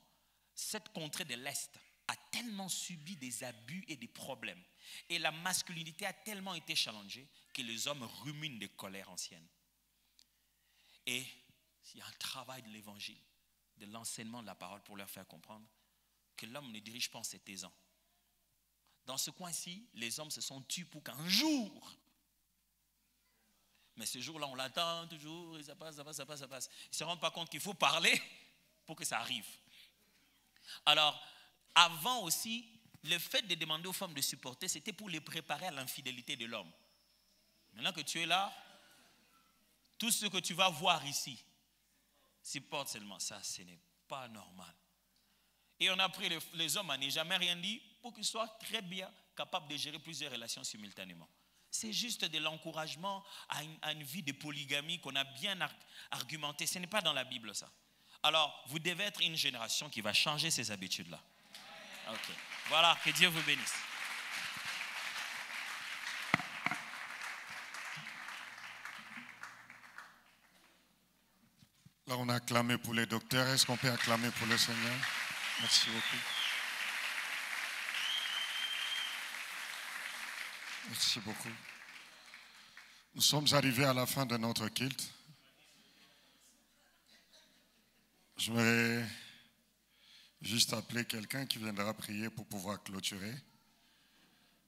cette contrée de l'Est a tellement subi des abus et des problèmes. Et la masculinité a tellement été challengée que les hommes ruminent des colères anciennes. Et il y a un travail de l'évangile, de l'enseignement de la parole pour leur faire comprendre que l'homme ne dirige pas en se taisant. Dans ce coin-ci, les hommes se sont tus pour qu'un jour, mais ce jour-là, on l'attend toujours, et ça passe. Ils ne se rendent pas compte qu'il faut parler pour que ça arrive. Alors, avant aussi, le fait de demander aux femmes de supporter, c'était pour les préparer à l'infidélité de l'homme. Maintenant que tu es là, tout ce que tu vas voir ici, supporte seulement. Ça, ce n'est pas normal. Et on a pris les hommes à ne jamais rien dire pour qu'ils soient très bien capables de gérer plusieurs relations simultanément. C'est juste de l'encouragement à une vie de polygamie qu'on a bien argumenté. Ce n'est pas dans la Bible, ça. Alors, vous devez être une génération qui va changer ces habitudes-là. Ok. Voilà, que Dieu vous bénisse. Là, on a acclamé pour les docteurs. Est-ce qu'on peut acclamer pour le Seigneur? Merci beaucoup. Merci beaucoup. Nous sommes arrivés à la fin de notre culte. Je vais juste appeler quelqu'un qui viendra prier pour pouvoir clôturer.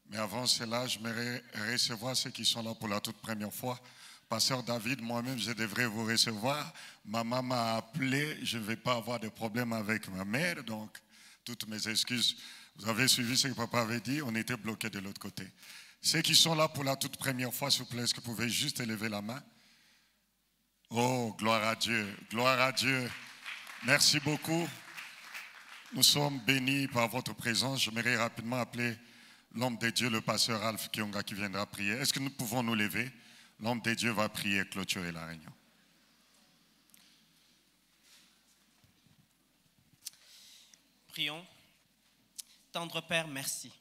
Mais avant cela, je vais recevoir ceux qui sont là pour la toute première fois. Pasteur David, moi-même, je devrais vous recevoir. Maman m'a appelé, je ne vais pas avoir de problème avec ma mère, donc toutes mes excuses. Vous avez suivi ce que papa avait dit, on était bloqués de l'autre côté. Ceux qui sont là pour la toute première fois, s'il vous plaît, est-ce que vous pouvez juste élever la main? Oh, gloire à Dieu, gloire à Dieu. Merci beaucoup. Nous sommes bénis par votre présence. J'aimerais rapidement appeler l'homme de Dieu, le pasteur Alf Kionga, qui viendra prier. Est-ce que nous pouvons nous lever? L'homme de Dieu va prier et clôturer la réunion. Prions. Tendre Père, merci.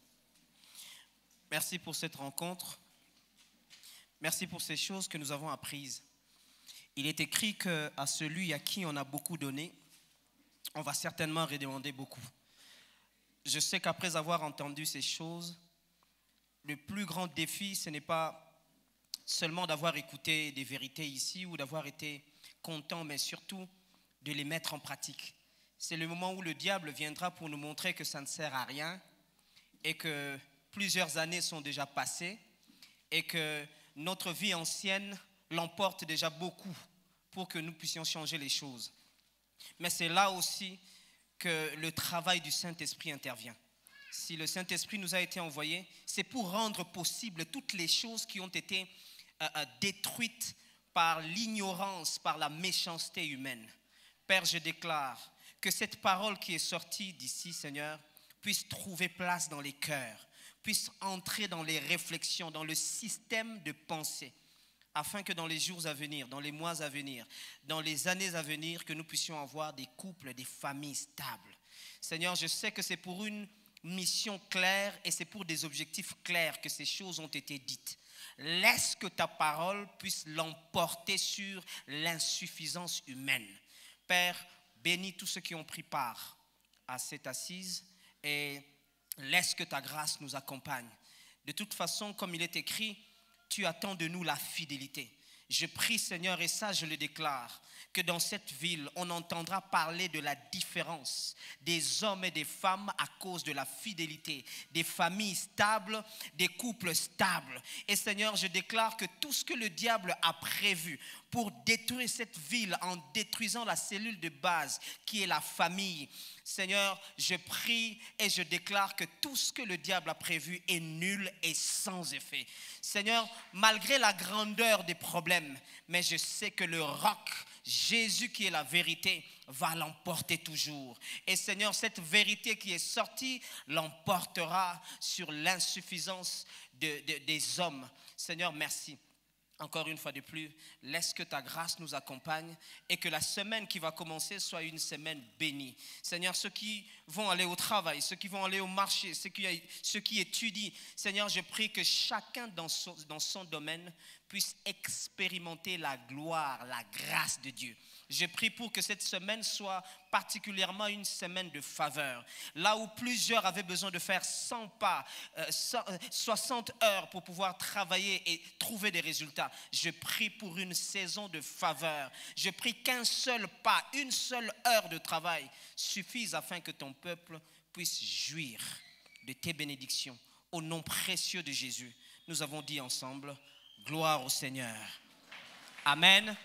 Merci pour cette rencontre. Merci pour ces choses que nous avons apprises. Il est écrit qu'à celui à qui on a beaucoup donné, on va certainement redemander beaucoup. Je sais qu'après avoir entendu ces choses, le plus grand défi, ce n'est pas seulement d'avoir écouté des vérités ici ou d'avoir été content, mais surtout de les mettre en pratique. C'est le moment où le diable viendra pour nous montrer que ça ne sert à rien et que plusieurs années sont déjà passées et que notre vie ancienne l'emporte déjà beaucoup pour que nous puissions changer les choses. Mais c'est là aussi que le travail du Saint-Esprit intervient. Si le Saint-Esprit nous a été envoyé, c'est pour rendre possible toutes les choses qui ont été détruites par l'ignorance, par la méchanceté humaine. Père, je déclare que cette parole qui est sortie d'ici, Seigneur, puisse trouver place dans les cœurs, puisse entrer dans les réflexions, dans le système de pensée, afin que dans les jours à venir, dans les mois à venir, dans les années à venir, que nous puissions avoir des couples, des familles stables. Seigneur, je sais que c'est pour une mission claire et c'est pour des objectifs clairs que ces choses ont été dites. Laisse que ta parole puisse l'emporter sur l'insuffisance humaine. Père, bénis tous ceux qui ont pris part à cette assise et laisse que ta grâce nous accompagne. De toute façon, comme il est écrit, tu attends de nous la fidélité. Je prie, Seigneur, et ça je le déclare, que dans cette ville, on entendra parler de la différence des hommes et des femmes à cause de la fidélité, des familles stables, des couples stables. Et Seigneur, je déclare que tout ce que le diable a prévu pour détruire cette ville en détruisant la cellule de base qui est la famille, Seigneur, je prie et je déclare que tout ce que le diable a prévu est nul et sans effet. Seigneur, malgré la grandeur des problèmes, mais je sais que le roc, Jésus qui est la vérité, va l'emporter toujours. Et Seigneur, cette vérité qui est sortie l'emportera sur l'insuffisance des hommes. Seigneur, merci. Encore une fois de plus, laisse que ta grâce nous accompagne et que la semaine qui va commencer soit une semaine bénie. Seigneur, ceux qui vont aller au travail, ceux qui vont aller au marché, ceux qui étudient, Seigneur, je prie que chacun dans son domaine puisse expérimenter la gloire, la grâce de Dieu. Je prie pour que cette semaine soit particulièrement une semaine de faveur. Là où plusieurs avaient besoin de faire 100 pas, 60 heures pour pouvoir travailler et trouver des résultats, je prie pour une saison de faveur. Je prie qu'un seul pas, une seule heure de travail suffise afin que ton peuple puisse jouir de tes bénédictions. Au nom précieux de Jésus, nous avons dit ensemble, gloire au Seigneur. Amen.